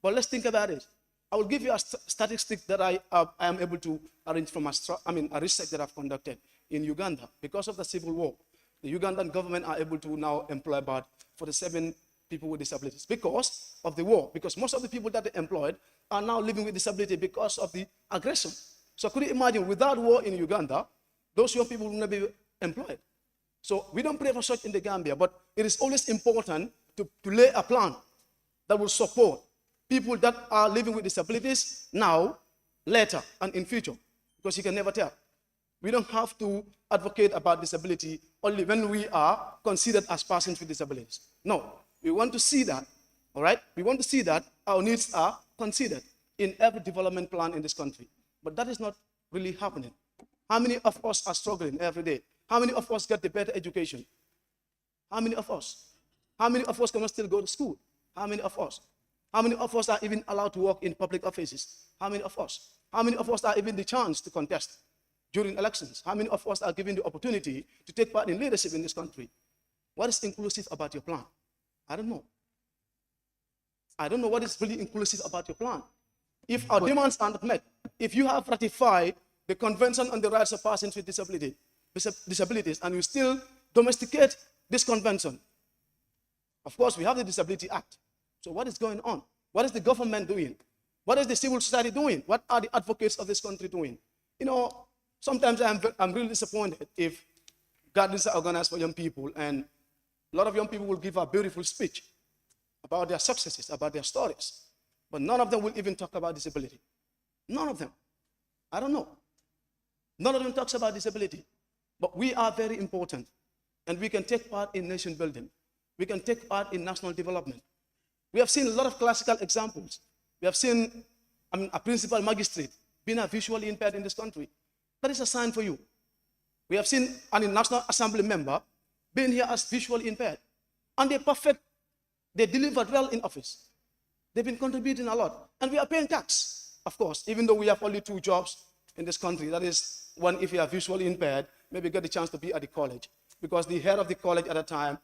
but let's think about it. I will give you a statistic that I am able to arrange from a research that I've conducted in Uganda. Because of the civil war, the Ugandan government are able to now employ about 47 people with disabilities because of the war. Because most of the people that they employed are now living with disability because of the aggression. So could you imagine, without war in Uganda, those young people will not be employed. So we don't pray for such in the Gambia, but it is always important to lay a plan that will support people that are living with disabilities now, later, and in future, because you can never tell. We don't have to advocate about disability only when we are considered as persons with disabilities. No, we want to see that, all right? We want to see that our needs are considered in every development plan in this country. But that is not really happening. How many of us are struggling every day? How many of us get the better education? How many of us? How many of us can still go to school? How many of us? How many of us are even allowed to work in public offices? How many of us? How many of us are given the chance to contest during elections? How many of us are given the opportunity to take part in leadership in this country? What is inclusive about your plan? I don't know. I don't know what is really inclusive about your plan. If our demands are not met, if you have ratified the Convention on the Rights of Persons with Disabilities and you still domesticate this convention, of course, we have the Disability Act. So what is going on? What is the government doing? What is the civil society doing? What are the advocates of this country doing? You know, sometimes I'm really disappointed if gatherings are organized for young people and a lot of young people will give a beautiful speech about their successes, about their stories, but none of them will even talk about disability. None of them. I don't know. None of them talks about disability. But we are very important, and we can take part in nation building. We can take part in national development. We have seen a lot of classical examples. We have seen a principal magistrate being a visually impaired in this country. That is a sign for you. We have seen a National Assembly member being here as visually impaired. And they're perfect. They delivered well in office. They've been contributing a lot. And we are paying tax, of course, even though we have only 2 jobs in this country. That is, one, if you are visually impaired, maybe get the chance to be at the college. Because the head of the college at the time